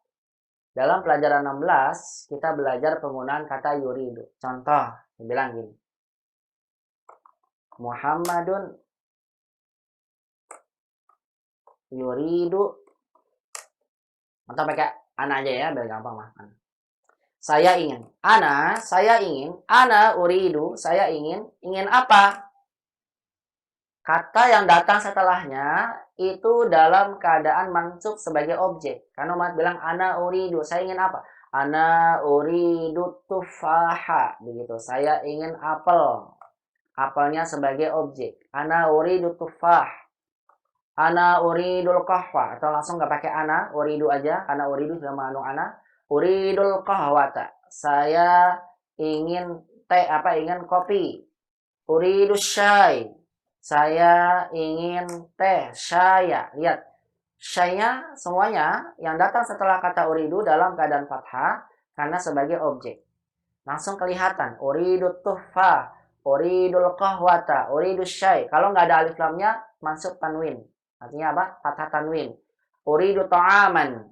dalam pelajaran 16 kita belajar penggunaan kata yuridu. Contoh, dibilang gini. Muhammadun yuridu, atau pakai ana aja ya biar gampang mah. Saya ingin, ana uridu, saya ingin apa? Kata yang datang setelahnya itu dalam keadaan mansub sebagai objek. Karena umat bilang ana uridu, saya ingin apa? Ana uridu tufaha, begitu. Saya ingin apel. Apelnya sebagai objek. Ana uridu tufah. Ana uridul qahwa, atau langsung nggak pakai ana, uridu aja karena uridu sudah mengandung ana. Uridul qahwata, saya ingin teh, ingin kopi. Uridu syai, saya ingin teh. Syaya, lihat syainya semuanya yang datang setelah kata uridu dalam keadaan fathah karena sebagai objek. Langsung kelihatan uridu tufah, uridul qahwata, uridu syai. Kalau nggak ada alif lamnya mansub tanwin. Artinya apa? Fathah tanwin. Uridu ta'aman,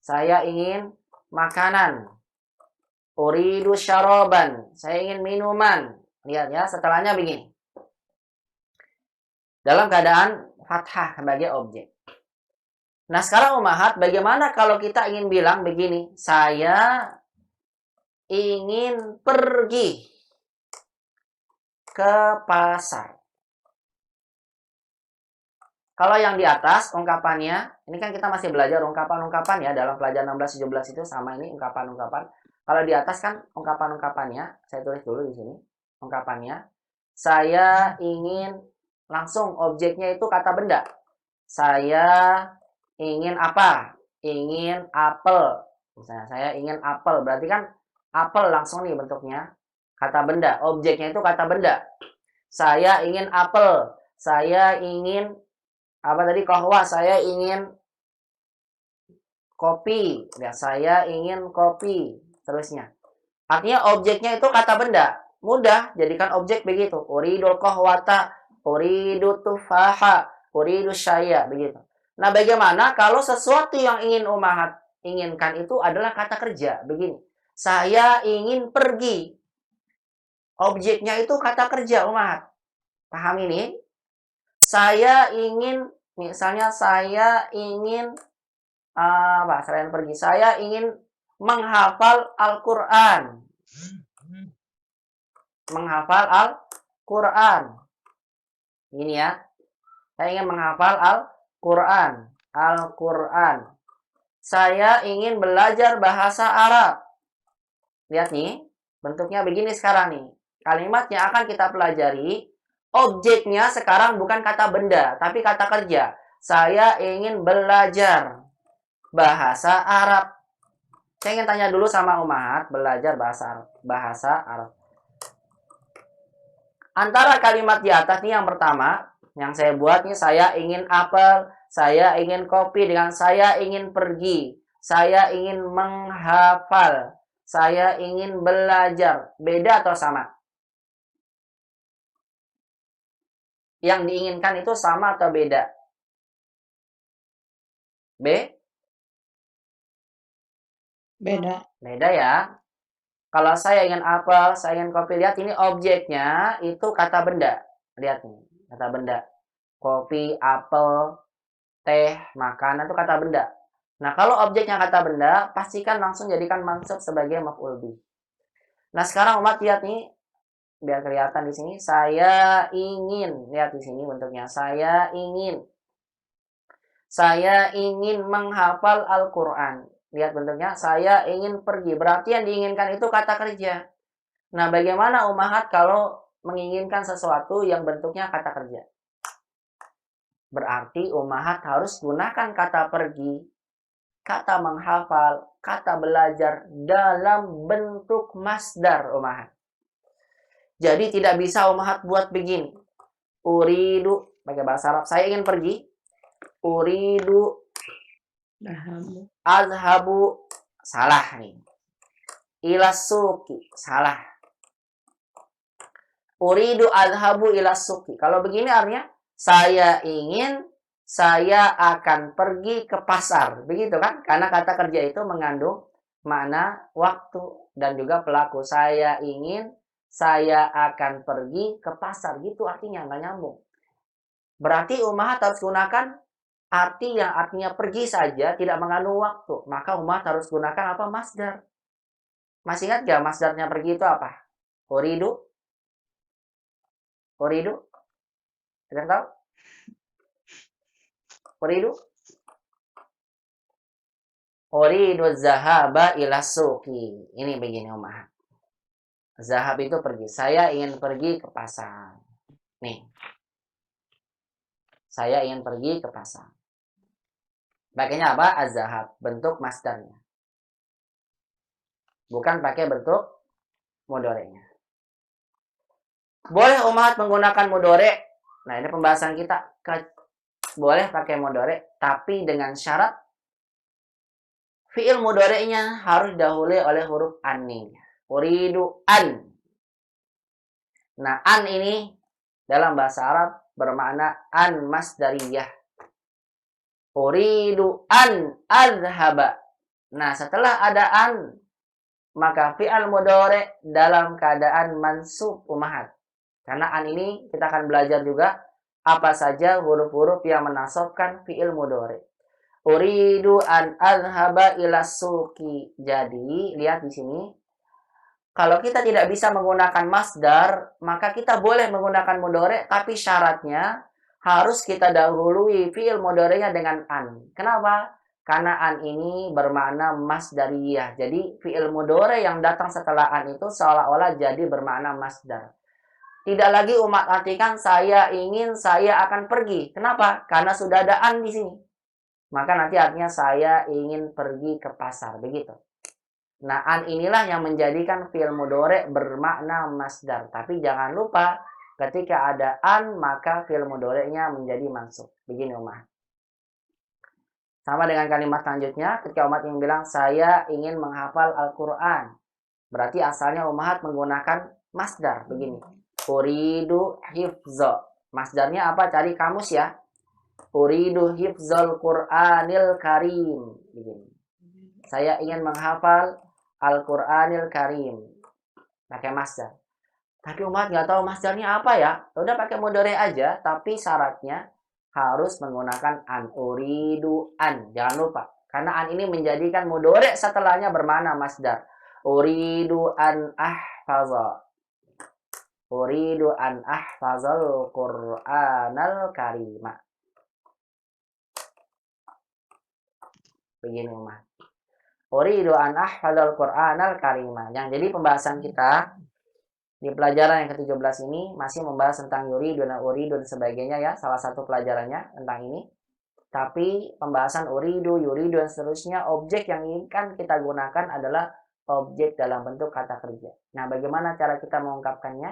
saya ingin makanan. Uridu syaraban, saya ingin minuman. Lihat ya, setelahnya begini. Dalam keadaan fathah sebagai objek. Nah sekarang ummahat, bagaimana kalau kita ingin bilang begini. Saya ingin pergi ke pasar. Kalau yang di atas ungkapannya, ini kan kita masih belajar ungkapan-ungkapan ya, dalam pelajaran 16-17 itu sama ini ungkapan-ungkapan. Kalau di atas kan ungkapan-ungkapannya, saya tulis dulu di sini ungkapannya. Saya ingin, langsung objeknya itu kata benda. Saya ingin apa? Ingin apel. Misalnya saya ingin apel, berarti kan apel langsung nih bentuknya. Kata benda, objeknya itu kata benda. Saya ingin apel. Saya ingin qahwa, saya ingin kopi. Ya, saya ingin kopi. Terusnya. Artinya objeknya itu kata benda. Mudah, jadikan objek begitu. Uridu qahwata, uridu tufaha, uridu syaya, begitu. Nah, bagaimana kalau sesuatu yang ingin ummahat inginkan itu adalah kata kerja? Begini. Saya ingin pergi. Objeknya itu kata kerja ummahat. Paham ini? Saya ingin, misalnya saya ingin selain pergi, saya ingin menghafal Al-Quran. Menghafal Al-Quran. Ini ya. Saya ingin menghafal Al-Quran. Al-Quran. Saya ingin belajar bahasa Arab. Lihat nih. Bentuknya begini sekarang nih. Kalimat yang akan kita pelajari, objeknya sekarang bukan kata benda, tapi kata kerja. Saya ingin belajar bahasa Arab. Saya ingin tanya dulu sama Umahat, belajar bahasa Arab. Bahasa Arab. Antara kalimat di atas nih yang pertama, yang saya buat nih, saya ingin apel, saya ingin kopi, dengan saya ingin pergi, saya ingin menghafal, saya ingin belajar. Beda atau sama? Yang diinginkan itu sama atau beda? Beda. Beda ya. Kalau saya ingin apel, saya ingin kopi, lihat ini objeknya itu kata benda. Lihat nih, kata benda. Kopi, apel, teh, makanan itu kata benda. Nah, kalau objeknya kata benda, pastikan langsung jadikan mansub sebagai maf'ul bih. Nah, sekarang umat lihat nih, biar kelihatan di sini. Saya ingin, lihat di sini bentuknya. Saya ingin menghafal Al-Quran. Lihat bentuknya, saya ingin pergi. Berarti yang diinginkan itu kata kerja. Nah, bagaimana Umahat kalau menginginkan sesuatu yang bentuknya kata kerja? Berarti Umahat harus gunakan kata pergi, kata menghafal, kata belajar dalam bentuk masdar Umahat. Jadi tidak bisa Umahat buat begini. Uridu, pakai bahasa Arab, saya ingin pergi. Uridu azhabu, salah nih. Ilas suki, salah. Uridu azhabu ilas suki. Kalau begini artinya, saya akan pergi ke pasar. Begitu kan? Karena kata kerja itu mengandung makna waktu dan juga pelaku. Saya akan pergi ke pasar. Gitu artinya, nggak nyambung. Berarti Umahat harus gunakan arti yang artinya pergi saja, tidak mengandung waktu. Maka Umahat harus gunakan apa? Masdar. Masih ingat gak masdarnya pergi itu apa? Uridu? Kalian tahu? Uridu zahaba ila suqi. Ini begini Umahat. Zahab itu pergi. Saya ingin pergi ke pasar. Nih. Saya ingin pergi ke pasar. Pakainya apa? Az-zahab. Bentuk masdarnya. Bukan pakai bentuk mudorenya. Boleh Umahat menggunakan mudore. Nah, ini pembahasan kita. Boleh pakai mudore, tapi dengan syarat fi'il mudorenya harus didahului oleh huruf an nih. Uridu an. Nah, an ini dalam bahasa Arab bermakna an masdariyah. Uridu an adhaba. Nah, setelah ada an, maka fi'al mudhari dalam keadaan mansub Umahat. Karena an ini kita akan belajar juga apa saja huruf-huruf yang menasabkan fi'il mudhari. Uridu an adhaba ila suqi. Jadi, lihat di sini. Kalau kita tidak bisa menggunakan masdar, maka kita boleh menggunakan mudhari, tapi syaratnya harus kita dahului fi'il mudhari'nya dengan an. Kenapa? Karena an ini bermakna masdariyah. Jadi fi'il mudhari yang datang setelah an itu seolah-olah jadi bermakna masdar. Tidak lagi umat artikan saya akan pergi. Kenapa? Karena sudah ada an di sini. Maka nanti artinya saya ingin pergi ke pasar. Begitu. Nah, an inilah yang menjadikan fi'il mudhari bermakna masdar. Tapi jangan lupa, ketika ada an, maka fi'il mudhari'nya menjadi mansub. Begini Umat. Sama dengan kalimat selanjutnya, ketika Umat yang bilang, saya ingin menghafal Al-Quran. Berarti asalnya Umat menggunakan masdar. Begini. Uridu hifzo. Masdarnya apa? Cari kamus ya. Uridu hifzol Qur'anil karim. Begini. Saya ingin menghafal Al-Quranil Karim. Pakai masdar. Tapi Umat nggak tahu masdarnya apa ya. Udah pakai mudhari aja. Tapi syaratnya harus menggunakan an. Uridu an. Jangan lupa. Karena an ini menjadikan mudhari setelahnya bermakna masdar. Uridu an ahfaza. Uridu an ahfazal Qur'anal Karimah. Begini Umat. uridu an ahfadzal Qur'anal karima. Yang jadi pembahasan kita di pelajaran yang ke-17 ini masih membahas tentang yuridu dan sebagainya ya, salah satu pelajarannya tentang ini. Tapi pembahasan uridu, yuridu dan seterusnya, objek yang ingin kita gunakan adalah objek dalam bentuk kata kerja. Nah, bagaimana cara kita mengungkapkannya?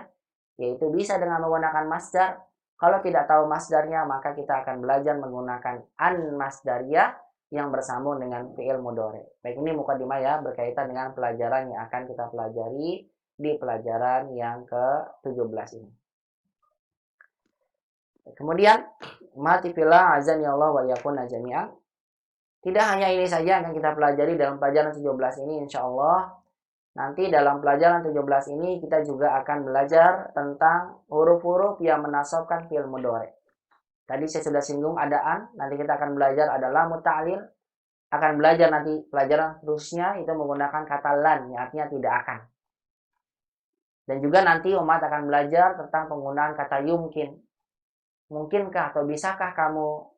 Yaitu bisa dengan menggunakan masdar. Kalau tidak tahu masdarnya, maka kita akan belajar menggunakan an masdariyah yang bersambung dengan fi'il mudhari. Baik, ini mukadimah ya, berkaitan dengan pelajaran yang akan kita pelajari di pelajaran yang ke-17 ini. Kemudian, mati fillah azan ya Allah wa yakuna jami'an. Tidak hanya ini saja yang akan kita pelajari dalam pelajaran 17 ini, insya Allah. Nanti dalam pelajaran 17 ini kita juga akan belajar tentang huruf-huruf yang menasabkan fi'il mudhari. Tadi saya sudah singgung ada an, nanti kita akan belajar ada lam ta'lil. Akan belajar nanti pelajaran terusnya itu menggunakan kata lan, yang artinya tidak akan. Dan juga nanti umat akan belajar tentang penggunaan kata yumkin. Mungkinkah atau bisakah kamu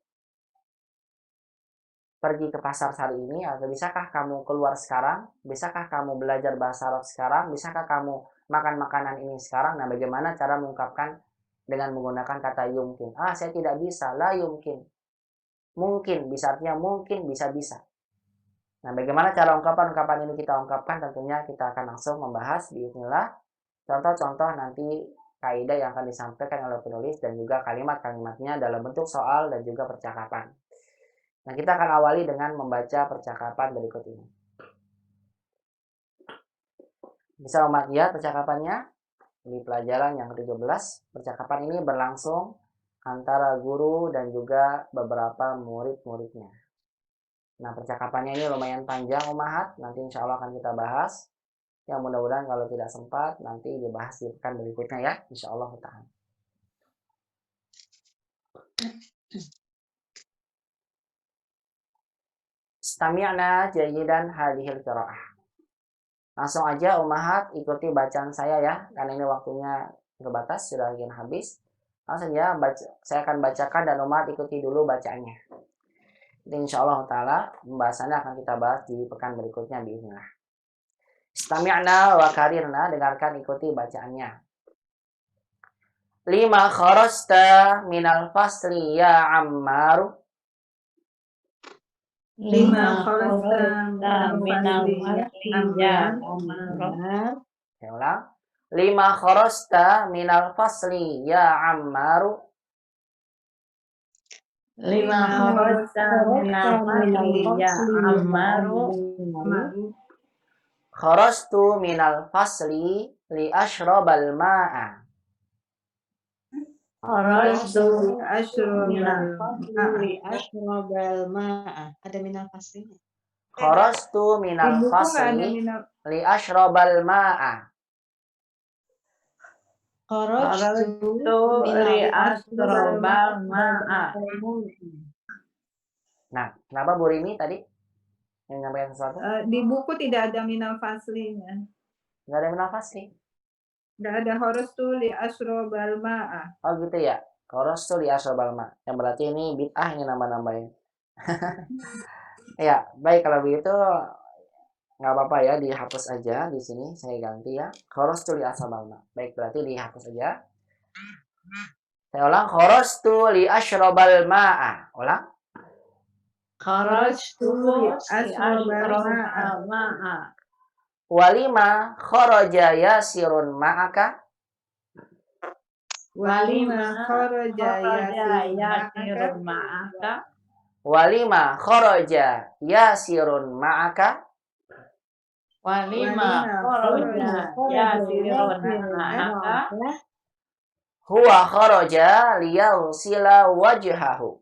pergi ke pasar hari ini, atau bisakah kamu keluar sekarang, bisakah kamu belajar bahasa Arab sekarang, bisakah kamu makan makanan ini sekarang. Nah, bagaimana cara mengungkapkan dengan menggunakan kata yumkin? Saya tidak bisa, la yumkin. Mungkin, bisa artinya mungkin, bisa-bisa. Nah, bagaimana cara ungkapan-ungkapan ini kita ungkapkan? Tentunya kita akan langsung membahas biidznillah contoh-contoh nanti kaidah yang akan disampaikan oleh penulis dan juga kalimat-kalimatnya dalam bentuk soal dan juga percakapan. Nah, kita akan awali dengan membaca percakapan berikut ini. Bisa umat lihat percakapannya di pelajaran yang ke-17. Percakapan ini berlangsung antara guru dan juga beberapa murid-muridnya. Nah, percakapannya ini lumayan panjang umahat. Nanti insya Allah akan kita bahas. Yang mudah-mudahan kalau tidak sempat nanti dibahas di pekan berikutnya ya. Insya Allah ta'ala. Istami'na jayidan hadhil qiraah. Langsung aja umahat ikuti bacaan saya ya, karena ini waktunya terbatas, sudah ingin habis. Langsung ya, saya akan bacakan dan umat ikuti dulu bacaannya. Jadi insyaallah taala pembahasannya akan kita bahas di pekan berikutnya biiznillah. Istami'na wa karirna, dengarkan ikuti bacaannya. Lima kharasta minal fasli ya Ammaru. Lima kharasta minal fasli ya Ammar. Saya ulang. Lima kharasta minal fasli ya Ammaru. Lima kharasta minal fasli ya Ammaru. Kharastu minal fasli li ashrabal ma'a. Kharastu Ashrabal Ashrabal ma'a. Ada minal faslinya. Kharastu minal Di buku nggak ada fasli minal. li ashrabal ma'a. Kharajtu li ashrabal ma'a. Nah, kenapa Bu Rini tadi yang nyampaikan sesuatu? Di buku tidak ada minal faslinya. Nggak ada minal fasli. Nggak ada kharastu li ashrabal ma'a. Oh gitu ya. Kharastu li ashrabal ma'a. Yang berarti ini bid'ah ini nambah-nambahin. Ya, baik kalau begitu nggak apa-apa ya, dihapus aja di sini, saya ganti ya. Kharastu li ashrabal ma'a. Baik, berarti dihapus aja. Saya ulang, kharastu li ashrabal ma'a. Ulang. Kharajtu li ashrabal ma'a. Walima kharaja yasirun ma'aka. Walima kharaja yasirun ma'aka. Walima kharaja yasirun ma'aka. Walima kharaja yasirun ma'aka. Huwa kharaja liyaghsila wajhahu.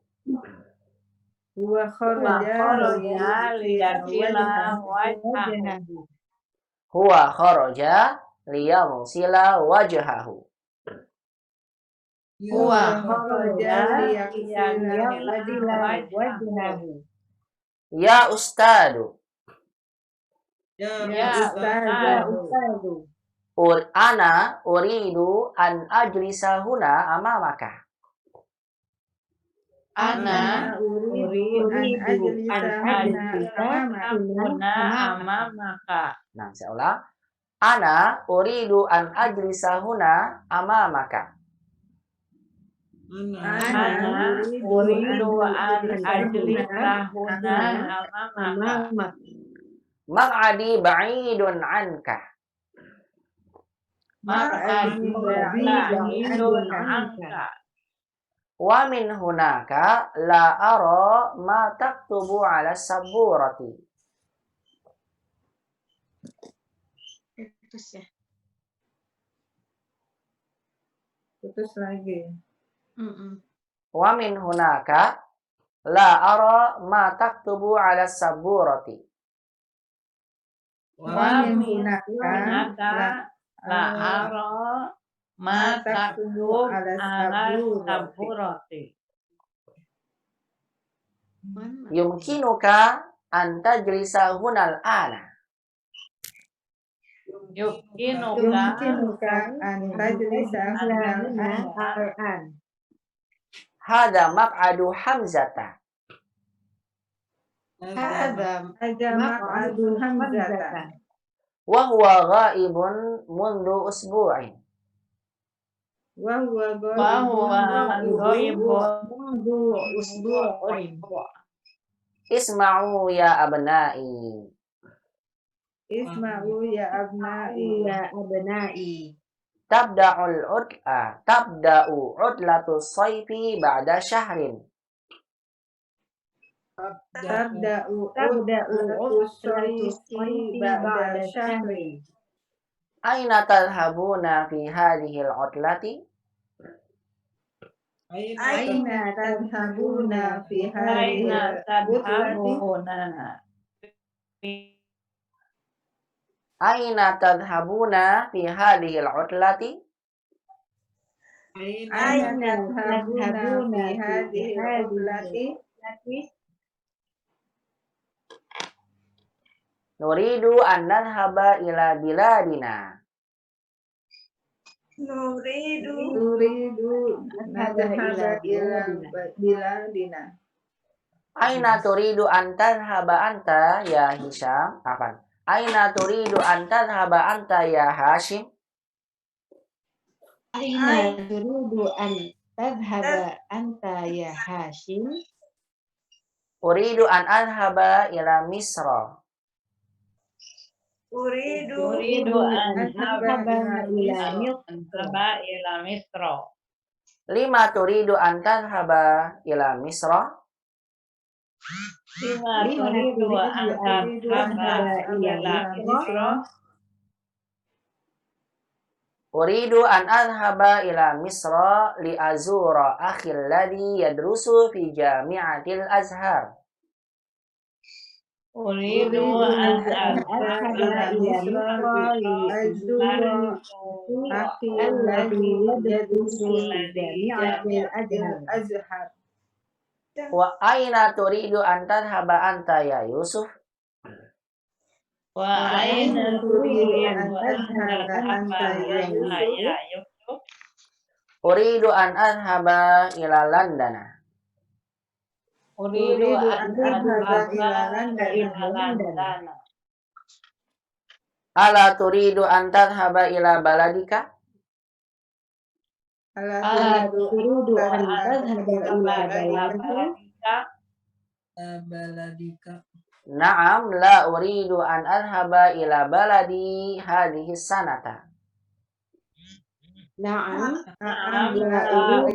Wa kharaja liyaghsila wajhahu. Huwa kharaja liyaghsila wajhahu. Huwa kharaja liyaghsila wajhahu. Ya ustadu. Ya ustadu. Ana uridu an ajlisa huna amamaka. Ana uridu an ajlisahunna Ajlisahunna amamaka. Nah, saya ulang. Ana uridu an ajlisahuna amamaka. Ana uridu an ajlisahunna amamaka. Maq'adi ba'idun anka. Maq'adi ba'idun anka. Wa min hunaka la ara ma taktubu ala saburati. Putus ya. Putus lagi. Wa min hunaka la ara ma taktubu ala saburati. Wa min hunaka la ara ma taktubu ala saburati. Yumkinuka an tajlisa hunal ana. Yumkinuka an tajlisahunal an. Hada maq'adu Hamzata. Hadza maq'adu Hamzata. Wa huwa ghaibun mundu usbu'in. Wa huwa ghaibun mundu usbu'in. Isma'u ya abna'i. Isma'u ya abna'i. Tabda'u udlatu sayfi ba'da syahrin. Tabda'u sayfi ba'da syahrin. Aina tadhhabuna fi hadhihi al-'utlati? Aina tadhhabuna fi hadhihi Aina tadhhabuna fi hadhihi al-'utlati? Aina tadhhabuna fi hadhihi al-'utlati? Nuridu an nadhhaba ila biladina. Nuridu nadhhaba ila biladina. Aina turidu an tadhhaba anta ya Hisham? Apaan? Aina turidu an tadhhaba anta ya Hashim? Aina turidu an tadhhaba anta ya Hashim? Uridu an adhhaba ila Misra. Uridu an adhhaba ila Misra. Lima turidu an tadhhaba ila Misra? Lima turidu an tadhhaba ila Misra. Uridu an adhhaba ila Misra li azura akhi alladhi yadrusu fi jami'atil Azhar. Uridu an adhhaba ila Misra li azura akhi alladhi yadrusu fi jami'atil Azhar. Wa aina turidu an tadhhaba anta ya Yusuf? Wa aina turidu an tadhhaba anta ya Yusuf? Uridu an adhhaba ila London. Uridu an adhhaba ila London. Ala turidu an tadhhaba ila baladika? Ala turidu an tadhhaba ila baladika? Na'am la uridu an adhhaba ila baladi hadhihi sanata. Na'am. La uridu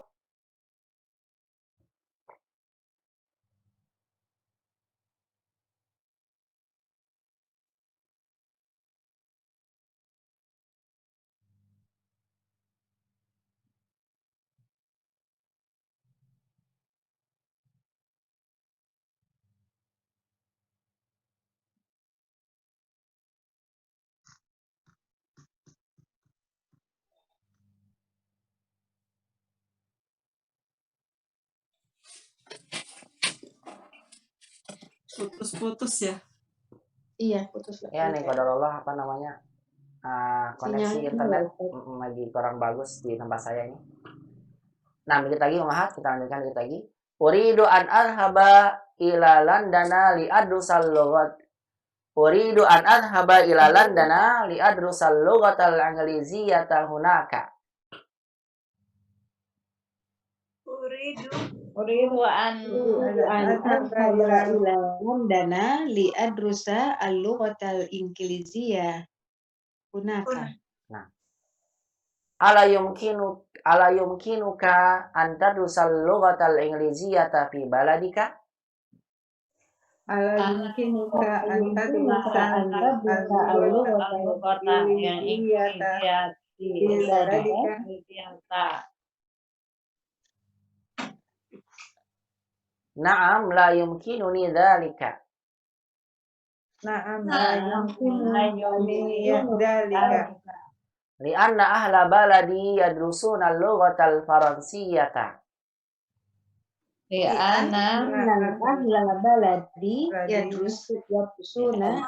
Putus-putus ya. Iya, putus. Ya nih qadarullah apa namanya? Koneksi Sinyalnya internet dulu. lagi kurang bagus di tempat saya ini. Nah, dikit lagi Umahat, kita lanjutkan dikit lagi. Uridu an adhhaba ila Londana li adrusal lughat. Uridu an adhaba ila Londana li adrusal lughatal ingliziyata hunaka. Uridu an adhaba ila Londana li adrusa al-lughatal ingliziyah hunaka. Ala yumkinuka an tadrusal lughatal ingliziyata fi baladika? Ala yumkinuka an tadrusa al-lughatal ingliziyata fi baladika. Na'am la yumkinuni dzalika. Na'am la yumkinuni dzalika. Lianna ahla baladi yadrusuna al-lughatal faransiyata. Lianna ahla baladi yadrusuna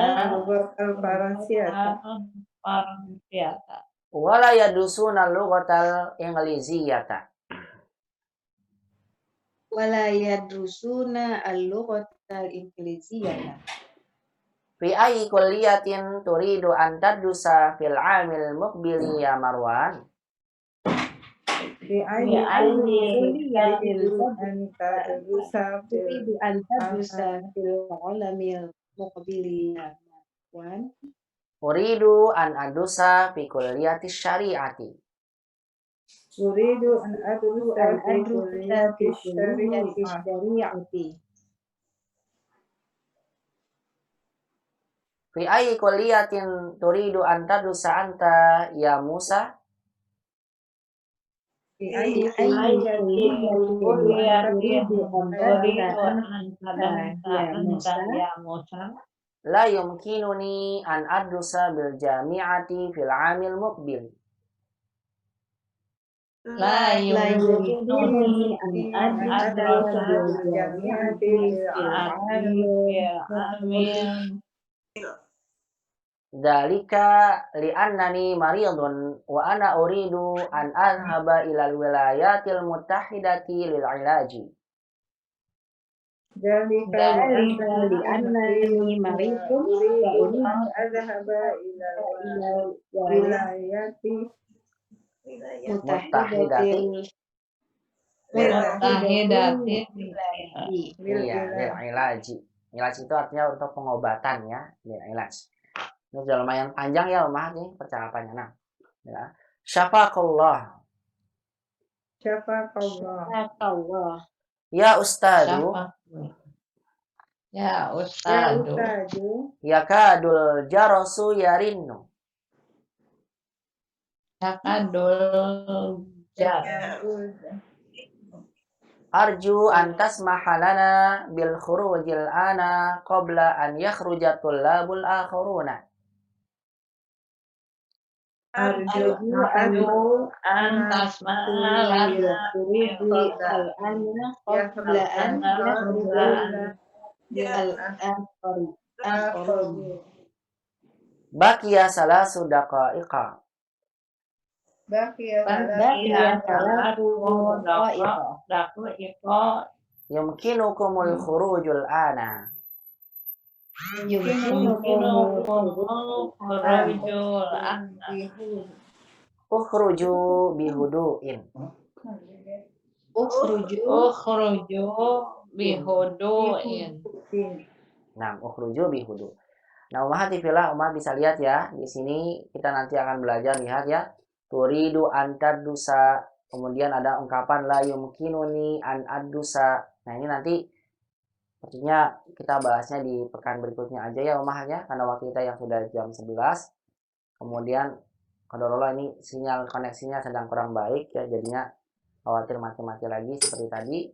lughatal faransiyata. Wala yadrusuna al-lughatal ingliziyata. wala yadrusuna al-lughatal ingliziyata. Fi ayyi kulliyatin turidu an tadrusa fil 'amil muqbili ya Marwan? Fi ayyi kulliyatin an tadrusa turidu an tadrusa fil 'alamil muqbili ya Marwan? Uridu an adrusa fi kulliyati syari'ati. Uridu an adrusa fi kulliyati syari'ati. Fi ayyi kulliyatin turidu an tadrusa anta ya Musa? Fi ayyi kulliyatin turidu an tadrusa ya Musa? La yumkinuni an adrusa bil jami'ati fil 'amil muqbil. La yumkinuni an adrusa bil jami'ati fil 'amil Dzalika li'annani maridun wa ana uridu an adhhaba ila al-wilayatil muttahidati lil 'ilaji. Dzalika li'annani maridun wa uridu an adhhaba ila wilayati Muttahidati lil 'ilaji. Ilaj itu artinya untuk pengobatan ya, lil 'ilaj. Ini sudah lumayan panjang ya Umar nih percakapannya. Nah, ya. Syafaqallah. syafaqallah. Ya Ustadu. Ya Ustadu. Yakadul jarasu yarinnu. Yakadul Arju an tasmaha lana bil khurujil ana qabla an yakhruja tullabul akharuna. Arju an tasmaha lana bil khurujil ana qabla an Baqiya salasu daqa'iqa. Baqiya Yumkinukumul khurujul ana. Ukhruju bihudu'in. Ukhruju bihudu'in. Nah, ukhruju bihudu. Nah, umahati fillah, umah bisa lihat ya. Di sini kita nanti akan belajar, lihat ya. Turidu an taddusa. Kemudian ada ungkapan la yumkinuni an addusa. Nah, ini nanti sepertinya kita bahasnya di pekan berikutnya aja ya umahnya, karena waktu kita yang sudah jam 11. Kemudian qadarullah ini sinyal koneksinya sedang kurang baik ya, jadinya khawatir mati-mati lagi seperti tadi.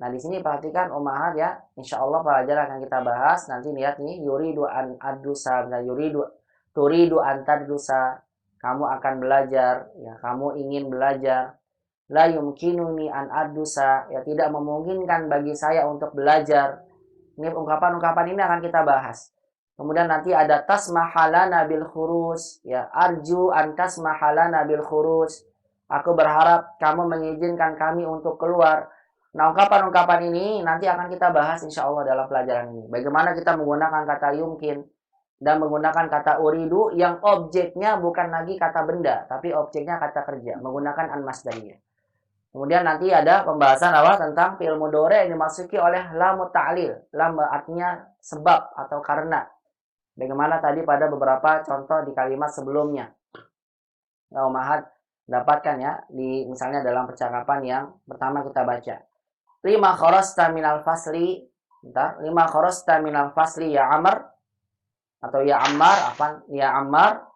Nah, di sini perhatikan umahat ya. Insya Allah pelajaran akan kita bahas. Nanti lihat nih, yuridu an addusa, turidu an taddusa. Kamu akan belajar, ya kamu ingin belajar. La yumkinuni an addusa, ya tidak memungkinkan bagi saya untuk belajar. Ini ungkapan-ungkapan ini akan kita bahas. Kemudian nanti ada tasmahalana bil khuruj, ya arju an tasmahalana bil khuruj. Aku berharap kamu mengizinkan kami untuk keluar. Nah, ungkapan-ungkapan ini nanti akan kita bahas insya Allah dalam pelajaran ini. Bagaimana kita menggunakan kata yumkin dan menggunakan kata uridu yang objeknya bukan lagi kata benda, tapi objeknya kata kerja, menggunakan an-masdariyah. Kemudian nanti ada pembahasan apa tentang fi'il mudhari yang dimasuki oleh lam ta'lil. Lam artinya sebab atau karena. Bagaimana tadi pada beberapa contoh di kalimat sebelumnya. Ya, Umahat dapatkan ya di misalnya dalam percakapan yang pertama kita baca. Lima kharasta minal fasli. Bentar, lima kharasta minal fasli ya Amr atau ya Ammar, ya Ammar.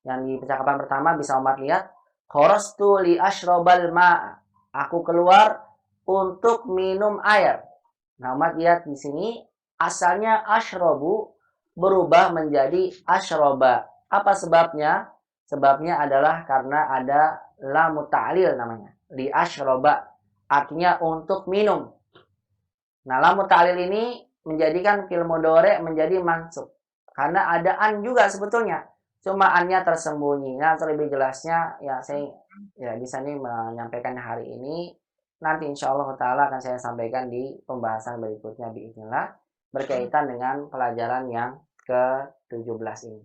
Yang di percakapan pertama bisa Umar lihat. Kharastu li ashrabal ma'. Aku keluar untuk minum air. Nah, Umar lihat di sini asalnya ashrabu berubah menjadi ashraba. Apa sebabnya? Sebabnya adalah karena ada lam ta'lil namanya. Li ashraba artinya untuk minum. Nah, lam ta'lil ini menjadikan fi'il mudhari menjadi mansub. Karena ada an juga sebetulnya. Cuma an-nya tersembunyi. Nah, terlebih jelasnya ya saya ya bisa nih menyampaikan hari ini. Nanti insya Allah Ta'ala akan saya sampaikan di pembahasan berikutnya biiznillah berkaitan dengan pelajaran yang ke-17 ini.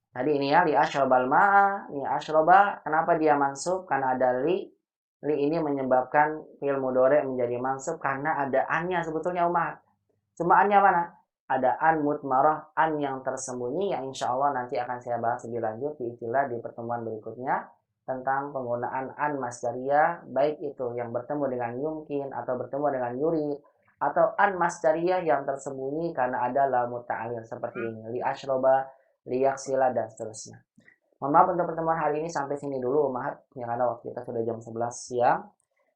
Tadi ini ya li asyrabal ma'a, li asyraba, kenapa dia mansub? Karena ada li. Li ini menyebabkan fi'il mudhari menjadi mansub karena ada an-nya sebetulnya umat. Cuma an-nya mana? Ada an mutmarah, an yang tersembunyi yang insya Allah nanti akan saya bahas lebih lanjut biiznillah di pertemuan berikutnya tentang penggunaan an masdariyah, baik itu yang bertemu dengan yumkin atau bertemu dengan yurid atau an masdariyah yang tersembunyi karena ada lam ta'lil seperti ini, li asyraba, li yaksila dan seterusnya. Mohon maaf untuk pertemuan hari ini sampai sini dulu Umahat, ya karena waktu kita sudah jam 11 siang.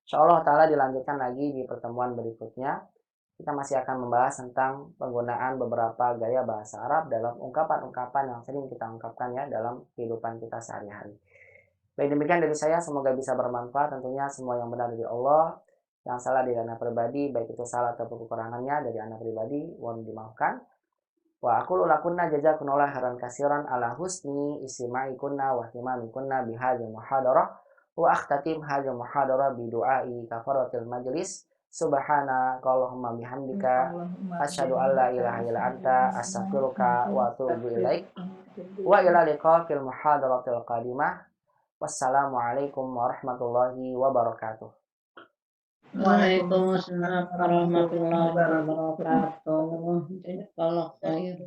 Insyaallah taala dilanjutkan lagi di pertemuan berikutnya. Kita masih akan membahas tentang penggunaan beberapa gaya bahasa Arab dalam ungkapan-ungkapan yang sering kita ungkapkan ya dalam kehidupan kita sehari-hari. Baik, demikian dari saya, semoga bisa bermanfaat. Tentunya semua yang benar dari Allah, yang salah dari anak pribadi, baik itu salah atau kekurangannya dari anak pribadi, mohon dimaafkan. Wa aqulu lakunna jazakumullahu khairan katsiran ala husni istima'ikunna wa ihtimamikunna bihadzal muhadarah wa akhtatim hadzal muhadarah bi du'ai kafaratil majlis. Subhanakallahumma bihamdika asyhadu an la ilaha illa anta astaghfiruka wa atubu ilaik. Wa ila liqa fil muhadaratil qadimah. Wassalamualaikum warahmatullahi wabarakatuh. Waalaikumsalam warahmatullahi wabarakatuh. Jazakallahu khairan.